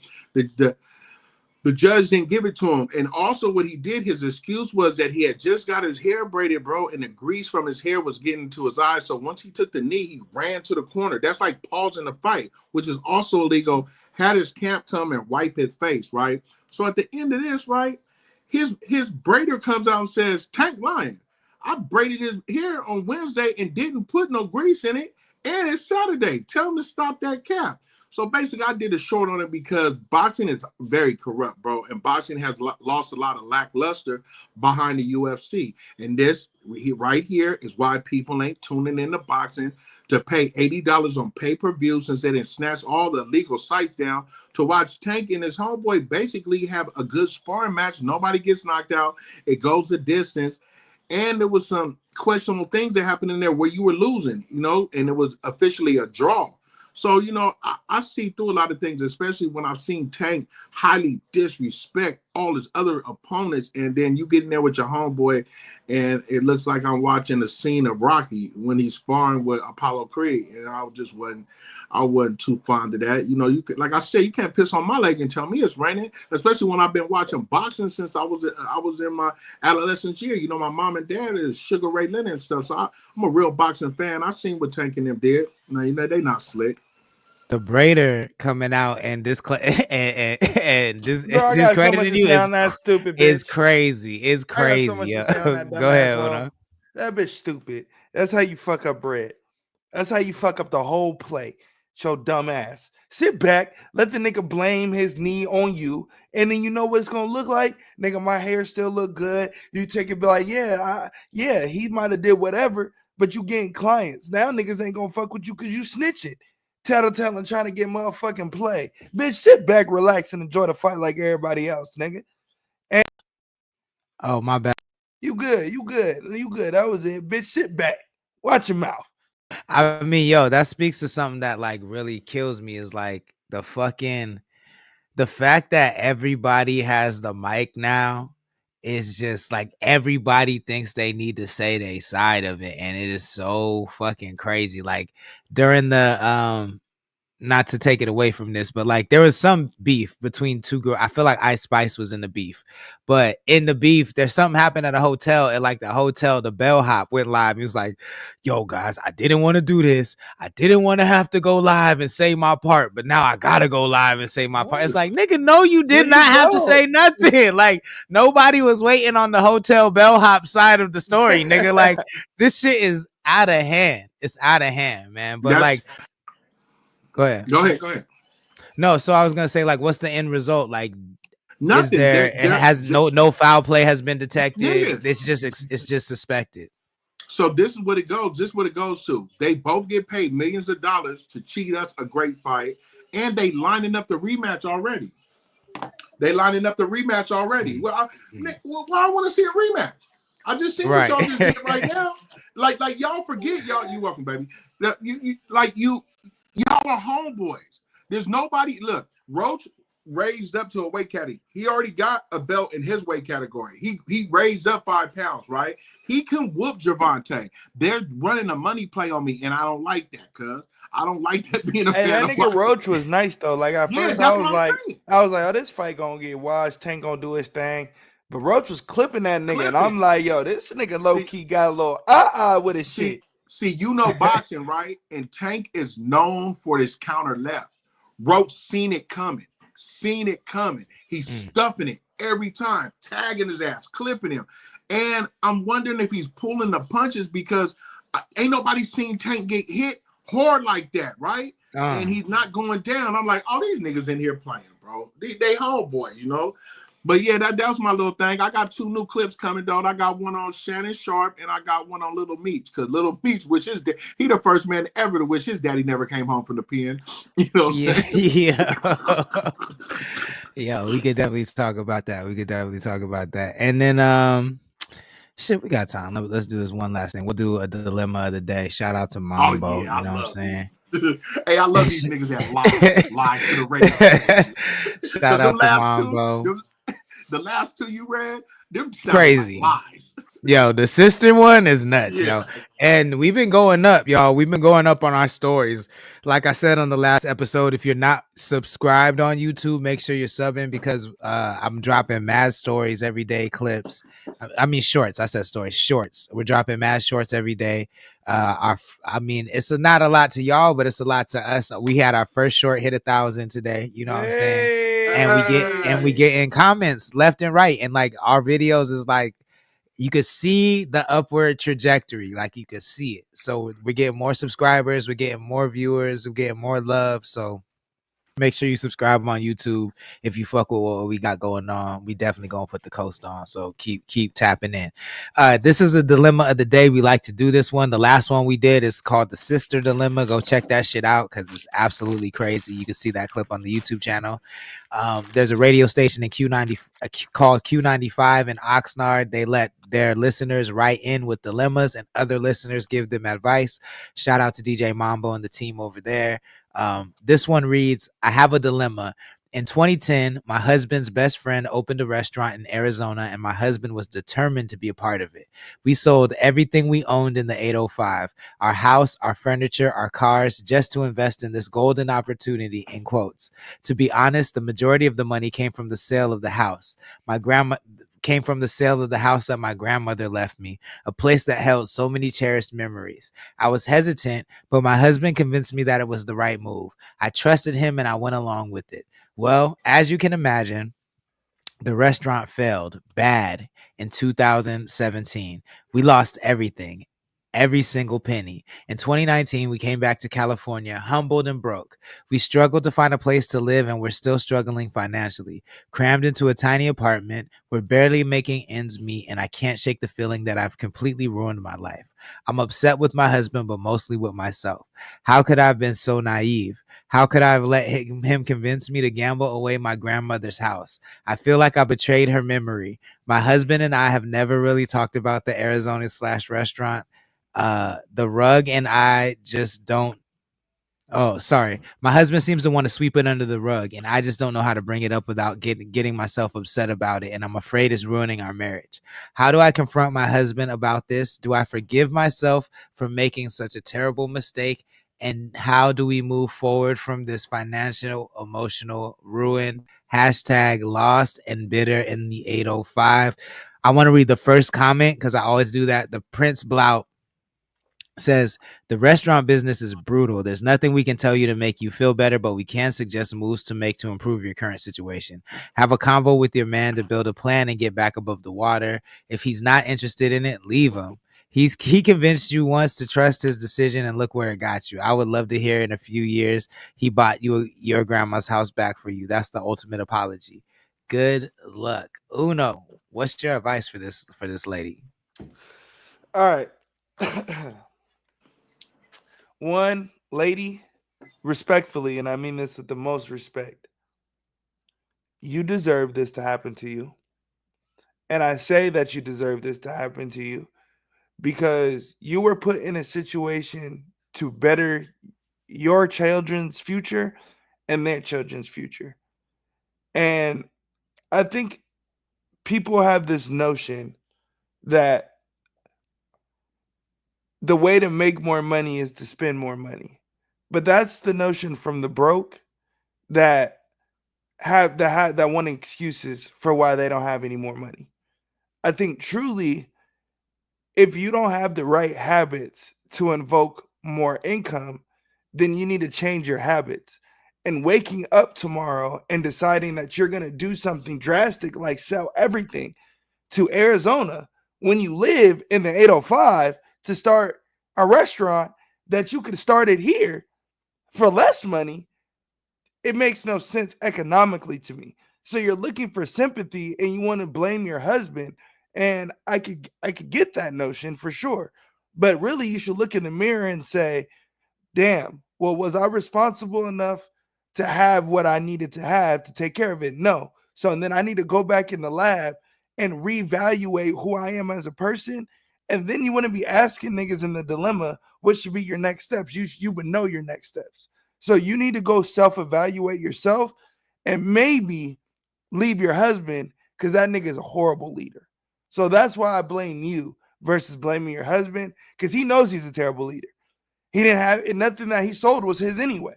The judge didn't give it to him. And also what he did, his excuse was that he had just got his hair braided, bro, and the grease from his hair was getting to his eyes. So once he took the knee, he ran to the corner. That's like pausing the fight, which is also illegal. Had his camp come and wipe his face, right? So at the end of this, right, his braider comes out and says, Tank lying. I braided his hair on Wednesday and didn't put no grease in it, and it's Saturday. Tell him to stop that cap. So basically, I did a short on it because boxing is very corrupt, bro, and boxing has lost a lot of lackluster behind the UFC. And this right here is why people ain't tuning into boxing to pay $80 on pay-per-view since they didn't snatch all the illegal sites down to watch Tank and his homeboy basically have a good sparring match. Nobody gets knocked out. It goes the distance. And there was some questionable things that happened in there where you were losing, and it was officially a draw. So, I see through a lot of things, especially when I've seen Tank highly disrespect all his other opponents. And then you get in there with your homeboy, and it looks like I'm watching the scene of Rocky when he's sparring with Apollo Creed. And I wasn't too fond of that. You could, like I said, you can't piss on my leg and tell me it's raining, especially when I've been watching boxing since I was in my adolescent year. My mom and dad is Sugar Ray Leonard and stuff. So I'm a real boxing fan. I seen what Tank and them did. They not slick. The Braider coming out and and discrediting you that stupid bitch. Is crazy. It's crazy. So much to say on that Go ahead, Una. That bitch stupid. That's how you fuck up bread. That's how you fuck up the whole play. Show dumb ass. Sit back, let the nigga blame his knee on you, and then you know what it's gonna look like. Nigga, my hair still look good. You take it, be like, yeah, he might have did whatever, but you getting clients. Now niggas ain't gonna fuck with you because you snitching. Tattletale and trying to get motherfucking play. Bitch, sit back, relax, and enjoy the fight like everybody else, nigga. And oh, my bad. You good. That was it. Bitch, sit back. Watch your mouth. I mean, yo, that speaks to something that like really kills me is like the fact that everybody has the mic now is just like everybody thinks they need to say their side of it, and it is so fucking crazy. Like during the not to take it away from this, but like there was some beef between two girls. I feel like Ice Spice was in the beef, but in the beef, there's something happened at a hotel, and like the hotel, the bellhop went live. He was like, yo guys, I didn't want to do this. I didn't want to have to go live and say my part, but now I gotta go live and say my part. It's like, nigga, no, you did not have to say nothing. Like nobody was waiting on the hotel bellhop side of the story, nigga. Like this shit is out of hand. It's out of hand, man. But Go ahead. No, so I was gonna say, like, what's the end result? Like, nothing. Is there has no foul play has been detected. Yeah. It's just suspected. So this is what it goes. This is what it goes to. They both get paid millions of dollars to cheat us a great fight, and they lining up the rematch already. Well, I want to see a rematch. I just see what y'all just did right now. Like y'all forget y'all. You welcome, baby. Y'all are homeboys. There's nobody. Look, Roach raised up to a weight category. He already got a belt in his weight category. He raised up 5 pounds, right? He can whoop Gervonta. They're running a money play on me, and I don't like that, cuz. I don't like that being a fan that of nigga boxing. Roach was nice though. Like at first I was like, oh, this fight gonna get washed. Tank gonna do his thing. But Roach was clipping that nigga, and I'm like, yo, this nigga low-key got a little with his shit. See, boxing, right? And Tank is known for this counter left. Roach seen it coming. He's stuffing it every time, tagging his ass, clipping him. And I'm wondering if he's pulling the punches because ain't nobody seen Tank get hit hard like that, right? And he's not going down. I'm like, oh, these niggas in here playing, bro. They homeboys, But yeah, that was my little thing. I got 2 new clips coming, though. I got one on Shannon Sharp and I got one on Little Meech. Because Little Meech wish he the first man ever to wish his daddy never came home from the pen. You know what I'm saying? Yeah. Yeah, we could definitely talk about that. And then shit, we got time. Let's do this one last thing. We'll do a dilemma of the day. Shout out to Mambo. You know what I'm saying? Hey, I love these niggas that lie to the radio. Shout out to Mambo. The last 2 you read, them crazy like lies. Yo, the sister one is nuts, yo. And we've been going up, y'all. We've been going up on our stories. Like I said on the last episode, if you're not subscribed on YouTube, make sure you're subbing because I'm dropping mad stories every day, clips. I mean shorts. I said stories, shorts. We're dropping mad shorts every day. It's not a lot to y'all, but it's a lot to us. We had our first short hit 1,000 today. You know what I'm saying? And we get in comments left and right, and like our videos is like you could see the upward trajectory, like you could see it. So we're getting more subscribers, we're getting more viewers, we're getting more love. So Make sure you subscribe on YouTube if you fuck with what we got going on. We definitely gonna put the coast on, so keep tapping in. This is a dilemma of the day. We like to do this one. The last one we did is called the sister dilemma. Go check that shit out because it's absolutely crazy. You can see that clip on the YouTube channel. There's a radio station in called Q95 in Oxnard. They let their listeners write in with dilemmas, and other listeners give them advice. Shout out to DJ Mambo and the team over there. This one reads, I have a dilemma. In 2010, my husband's best friend opened a restaurant in Arizona, and my husband was determined to be a part of it. We sold everything we owned in the 805, our house, our furniture, our cars, just to invest in this golden opportunity, in quotes. To be honest, the majority of the money came from the sale of the house. Came from the sale of the house that my grandmother left me, a place that held so many cherished memories. I was hesitant, but my husband convinced me that it was the right move. I trusted him and I went along with it. Well, as you can imagine, the restaurant failed bad in 2017. We lost everything, every single penny. In 2019, we came back to California, humbled and broke. We struggled to find a place to live, and we're still struggling financially. Crammed into a tiny apartment, we're barely making ends meet, and I can't shake the feeling that I've completely ruined my life. I'm upset with my husband, but mostly with myself. How could I have been so naive? How could I have let him convince me to gamble away my grandmother's house? I feel like I betrayed her memory. My husband and I have never really talked about the Arizona/restaurant. The rug and I just don't. Oh, sorry. My husband seems to want to sweep it under the rug, and I just don't know how to bring it up without getting myself upset about it, and I'm afraid it's ruining our marriage. How do I confront my husband about this? Do I forgive myself for making such a terrible mistake? And how do we move forward from this financial, emotional ruin? Hashtag lost and bitter in the 805. I want to read the first comment because I always do that. The Prince Blout says, the restaurant business is brutal. There's nothing we can tell you to make you feel better, but we can suggest moves to make to improve your current situation. Have a convo with your man to build a plan and get back above the water. If he's not interested in it, leave him. He convinced you once to trust his decision, and look where it got you. I would love to hear in a few years he bought you your grandma's house back for you. That's the ultimate apology. Good luck. Uno, what's your advice for this lady? All right. One, lady, respectfully, and I mean this with the most respect, you deserve this to happen to you. And I say that you deserve this to happen to you because you were put in a situation to better your children's future and their children's future. And I think people have this notion that the way to make more money is to spend more money. But that's the notion from the broke that want excuses for why they don't have any more money. I think truly, if you don't have the right habits to invoke more income, then you need to change your habits. And waking up tomorrow and deciding that you're going to do something drastic like sell everything to Arizona when you live in the 805 to start a restaurant that you could have started here for less money, it makes no sense economically to me. So you're looking for sympathy and you want to blame your husband, and I could get that notion for sure. But really you should look in the mirror and say, damn, well, was I responsible enough to have what I needed to have to take care of it? No. So and then I need to go back in the lab and reevaluate who I am as a person. And then you want to be asking niggas in the dilemma, what should be your next steps? You would know your next steps. So you need to go self-evaluate yourself and maybe leave your husband because that nigga is a horrible leader. So that's why I blame you versus blaming your husband, because he knows he's a terrible leader. He didn't have nothing that he sold was his anyway.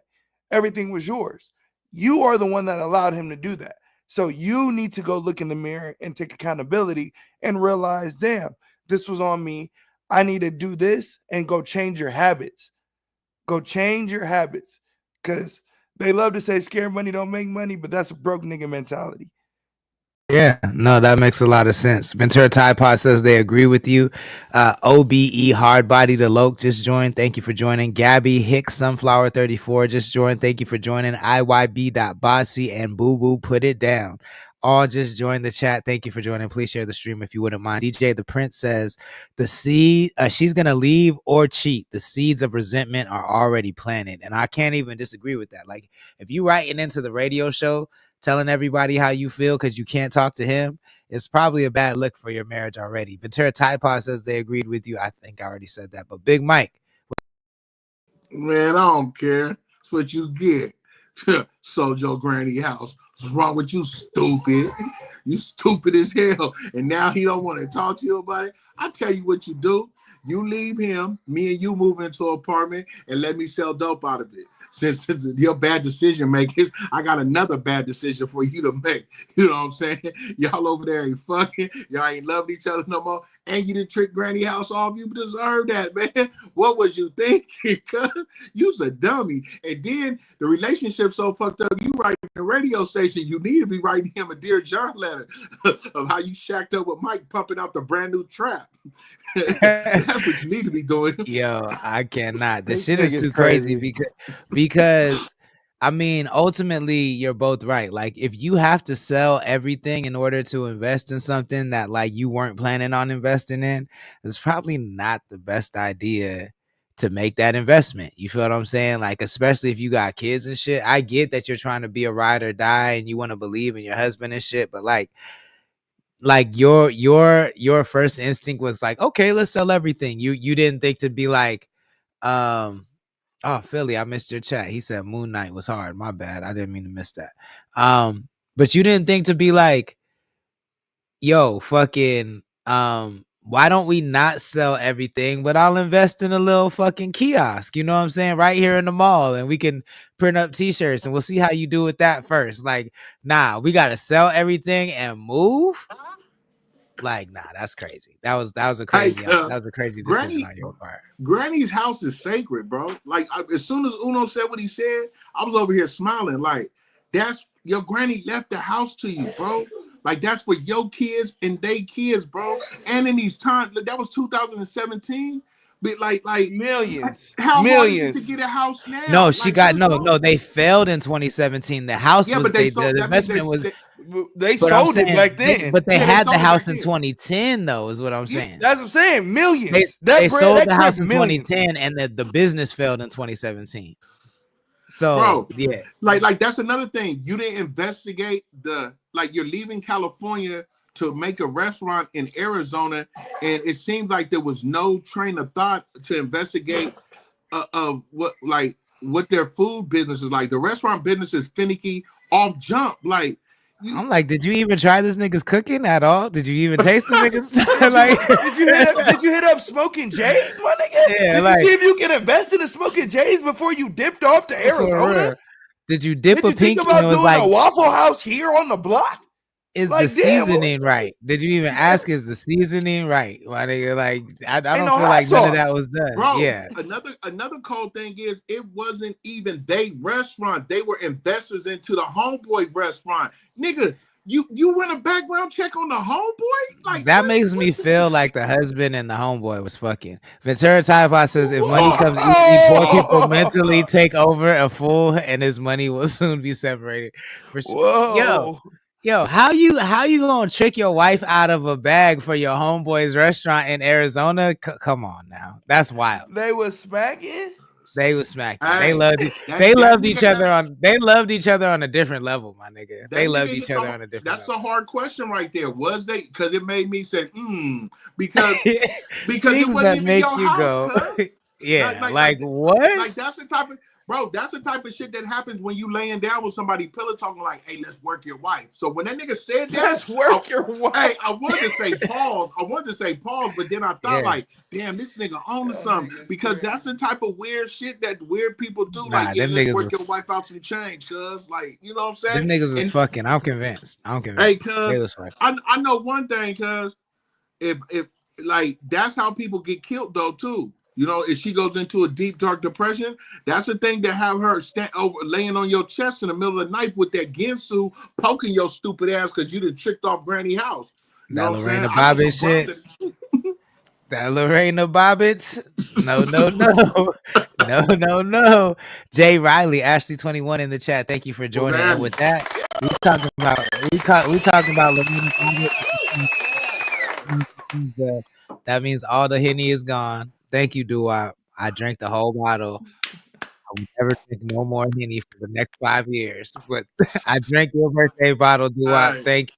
Everything was yours. You are the one that allowed him to do that. So you need to go look in the mirror and take accountability and realize, damn, this was on me. I need to do this and go change your habits. Go change your habits, because they love to say scared money don't make money, but that's a broke nigga mentality. Yeah, no, that makes a lot of sense. Ventura Tide Pod says they agree with you. OBE Hardbody the Loke just joined. Thank you for joining. Gabby Hicks Sunflower 34 just joined. Thank you for joining. IYB.Bossy and Boo Boo Put It Down. All just joined the chat. Thank you for joining. Please share the stream if you wouldn't mind. DJ the Prince says she's gonna leave or cheat. The seeds of resentment are already planted, and I can't even disagree with that. Like if you writing into the radio show telling everybody how you feel because you can't talk to him, it's probably a bad look for your marriage already. Ventura Tide Pod says they agreed with you. I think I already said that. But Big Mike. Man, I don't care. That's what you get. Sold your granny house. What's wrong with you, stupid? You stupid as hell. And now he don't want to talk to you about it. I tell you what you do. You leave him, me and you move into an apartment and let me sell dope out of it. Since your bad decision makers, I got another bad decision for you to make. You know what I'm saying? Y'all over there ain't fucking. Y'all ain't loving each other no more. And you didn't trick granny house off. You deserve that, man. What was you thinking? You's a dummy. And then the relationship so fucked up. You write the radio station. You need to be writing him a Dear John letter of how you shacked up with Mike pumping out the brand new trap. That's what you need to be doing. Yo, I cannot. The shit is too crazy because I mean, ultimately, you're both right. Like, if you have to sell everything in order to invest in something that like you weren't planning on investing in, it's probably not the best idea to make that investment. You feel what I'm saying? Like, especially if you got kids and shit. I get that you're trying to be a ride or die and you want to believe in your husband and shit, but like your first instinct was like, okay, let's sell everything. You didn't think to be like, oh, Philly, I missed your chat. He said Moon Knight was hard. My bad. I didn't mean to miss that. But you didn't think to be like, yo, fucking, why don't we not sell everything, but I'll invest in a little fucking kiosk, you know what I'm saying? Right here in the mall, and we can print up t-shirts and we'll see how you do with that first. Like, nah, we gotta sell everything and move. Like, nah, that's crazy. That was a crazy decision on your part. Granny's house is sacred, bro. Like, as soon as Uno said what he said, I was over here smiling. Like, that's your granny left the house to you, bro. Like, that's for your kids and they kids, bro. And in these times, that was 2017. But like millions, how millions hard is it to get a house now? No, she like, got no. They failed in 2017. The house was but the investment was. They sold it back then. But they had the house in 2010, though, is what I'm saying. That's what I'm saying. Millions. They sold the house in 2010, and the business failed in 2017. So, bro, yeah. Like that's another thing. You didn't investigate you're leaving California to make a restaurant in Arizona, and it seems like there was no train of thought to investigate what their food business is like. The restaurant business is finicky off jump. Like, I'm like, did you even try this nigga's cooking at all? Did you even taste the nigga's like? Did you hit up Smoking J's, my nigga? Yeah, did you see if you can invest in the Smoking J's before you dipped off to Arizona? Did you dip a pinky? Think about doing a Waffle House here on the block? Is the seasoning right? Did you even ask? Is the seasoning right? My nigga, like I don't feel like none of that was done. Bro, yeah. Another cold thing is it wasn't even they restaurant. They were investors into the Homeboy restaurant. Nigga, you run a background check on the Homeboy? Like that makes me feel like the husband and the homeboy was fucking. Ventura Taipa says if money comes easy, poor people mentally take over a fool and his money will soon be separated. For sure. Whoa. Yo, how you gonna trick your wife out of a bag for your homeboy's restaurant in Arizona? Come on now, that's wild. They was smacking. They was smacking. They loved. They loved each other on. They loved each other on a different level, my nigga. They loved each other on a different. That's level. a hard question right there. Was they? Because it made me say, because things it wasn't that even make your you house, go. Yeah, like what? Like that's the type of. Bro, that's the type of shit that happens when you laying down with somebody, pillow talking like, "Hey, let's work your wife." So when that nigga said that, let's work your wife. Hey, I wanted to say pause. But then I thought like, damn, this nigga owns something because that's the type of weird shit that weird people do. Nah, like, yeah, them let's niggas work was, your wife out some change, cuz like, you know what I'm saying? Them niggas was fucking. I'm convinced. Hey, cuz I know one thing, cuz if like that's how people get killed though too. You know, if she goes into a deep, dark depression, that's the thing that have her stand over, laying on your chest in the middle of the night with that Ginsu poking your stupid ass because you done tricked off Granny house. You That know what I'm saying? Lorena I know Bobbitt some shit. brothers That Lorena Bobbitt. No. No. Jay Riley, Ashley 21 in the chat. Thank you for joining. And with that, we talking about Lorena Bobbitt. That means all the Henny is gone. Thank you, Doo-Wop. I drank the whole bottle. I will never drink no more Henny for the next 5 years. But I drank your birthday bottle, Doo-Wop. Hey. Thank you.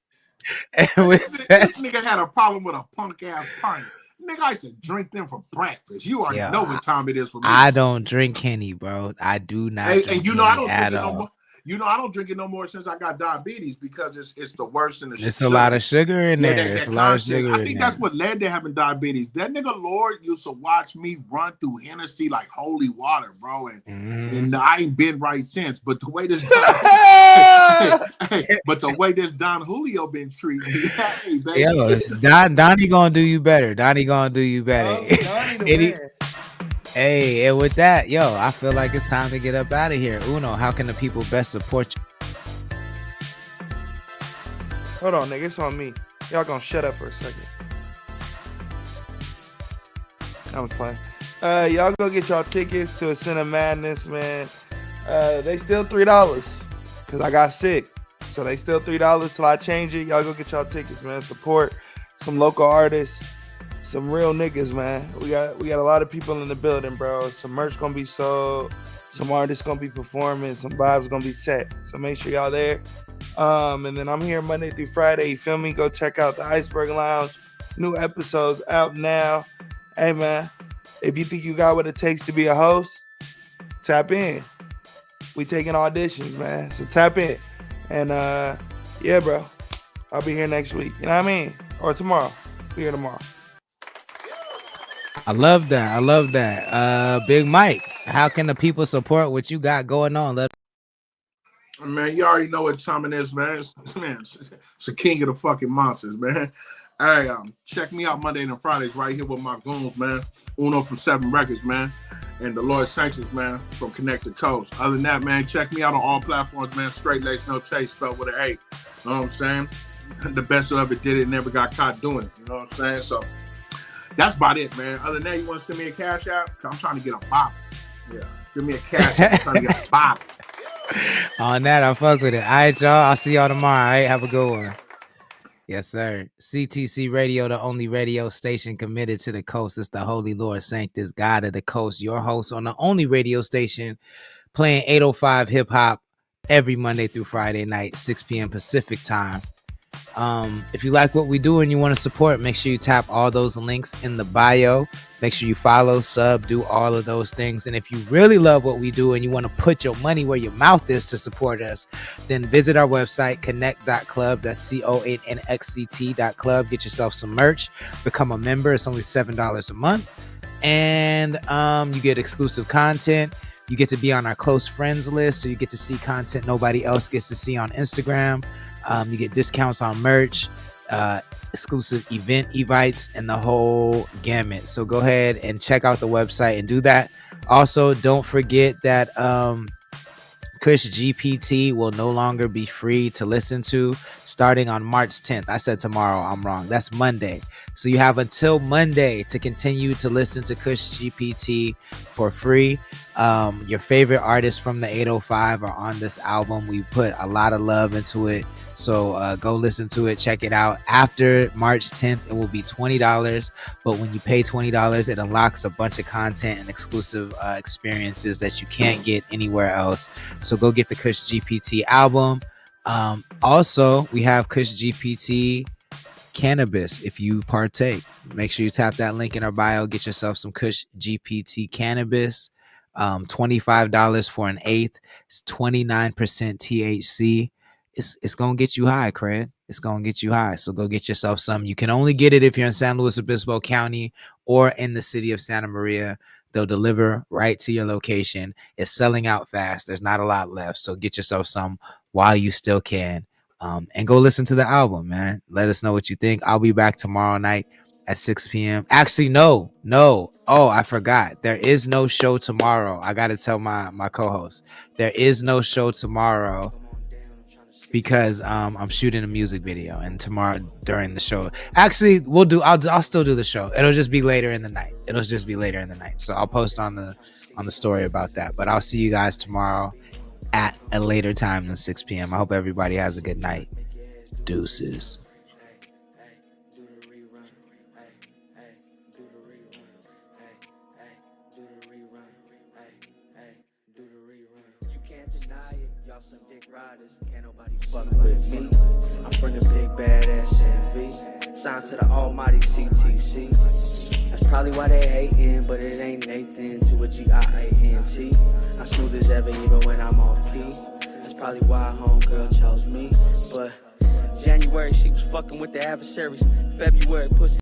And with this nigga had a problem with a punk ass pint. Nigga, I should drink them for breakfast. You already know what time it is for me. I don't drink Henny, bro. I do not drink and you know I don't drink at it no all. more. You know I don't drink it no more since I got diabetes because it's the worst in the It's a lot of sugar in there. It's a lot of sugar in there. I think that's what led to having diabetes. That nigga Lord used to watch me run through Hennessy like holy water, bro. And I ain't been right since. But the way this but the way this Don Julio been treating me, hey, baby. Yo, Donnie gonna do you better. Donnie gonna do you better. Hey, and with that, yo, I feel like it's time to get up out of here. Uno, how can the people best support you? Hold on, nigga. It's on me. Y'all gonna shut up for a second. I was playing. Y'all go get y'all tickets to Ascent of Madness, man. They still $3 because I got sick. So they still $3 till I change it. Y'all go get y'all tickets, man. Support some local artists. Some real niggas, man. We got a lot of people in the building, bro. Some merch gonna be sold. Some artists gonna be performing. Some vibes gonna be set. So make sure y'all there. And then I'm here Monday through Friday. You feel me? Go check out the Iceberg Lounge. New episodes out now. Hey, man. If you think you got what it takes to be a host, tap in. We taking auditions, man. So tap in. And yeah, bro. I'll be here next week. You know what I mean? Or tomorrow. Be here tomorrow. I love that. Big Mike, how can the people support what you got going on? Man, you already know what time it is, man. It's the king of the fucking monsters, man. Hey, check me out Monday and Fridays right here with my goons, man. Uno from 7 Records, man. And the Lord Sanctions, man, from Connect the Coast. Other than that, man, check me out on all platforms, man. Straight Lace, No Chase, spelled with an A. You know what I'm saying? The best who ever did it never got caught doing it. You know what I'm saying? So that's about it, man. Other than that, you want to send me a cash out? I'm trying to get a bop. Yeah, send me a cash out. I'm trying to get a bop. On that, I fuck with it. All right, y'all. I'll see y'all tomorrow. All right, have a good one. Yes, sir. CTC Radio, the only radio station committed to the coast. It's the Holy Lord Sanctus, God of the Coast, your host on the only radio station playing 805 hip hop every Monday through Friday night, 6 p.m. Pacific time. If you like what we do and you want to support, make sure you tap all those links in the bio. Make sure you follow, sub, do all of those things. And if you really love what we do and you want to put your money where your mouth is to support us, then visit our website, connect.club. That's CONNECT.club. Get yourself some merch. Become a member. It's only $7 a month. And you get exclusive content. You get to be on our close friends list. So you get to see content nobody else gets to see on Instagram. You get discounts on merch, exclusive event invites, and the whole gamut. So go ahead and check out the website and do that. Also, don't forget that Kush GPT will no longer be free to listen to starting on March 10th. I said tomorrow. I'm wrong. That's Monday. So you have until Monday to continue to listen to Kush GPT for free. Your favorite artists from the 805 are on this album. We put a lot of love into it. So go listen to it. Check it out. After March 10th, it will be $20. But when you pay $20, it unlocks a bunch of content and exclusive experiences that you can't get anywhere else. So go get the Kush GPT album. Also, we have Kush GPT cannabis. If you partake, make sure you tap that link in our bio. Get yourself some Kush GPT cannabis. $25 for an eighth. It's 29% THC. It's gonna get you high, Craig. It's gonna get you high. So go get yourself some. You can only get it if you're in San Luis Obispo County or in the city of Santa Maria. They'll deliver right to your location. It's selling out fast. There's not a lot left. So get yourself some while you still can. And go listen to the album, man. Let us know what you think. I'll be back tomorrow night at 6 p.m. Actually, no. Oh, I forgot. There is no show tomorrow. I got to tell my co-host. There is no show tomorrow because I'm shooting a music video, and tomorrow during the show. Actually, I'll still do the show. It'll just be later in the night. So I'll post on the story about that. But I'll see you guys tomorrow at a later time than 6 p.m. I hope everybody has a good night. Deuces. Fuck with me. I'm from the big badass NV. Signed to the almighty CTC. That's probably why they hating, but it ain't Nathan to a G-I-A-N-T. I'm smooth as ever even when I'm off key. That's probably why homegirl chose me. But January she was fucking with the adversaries. February pussy.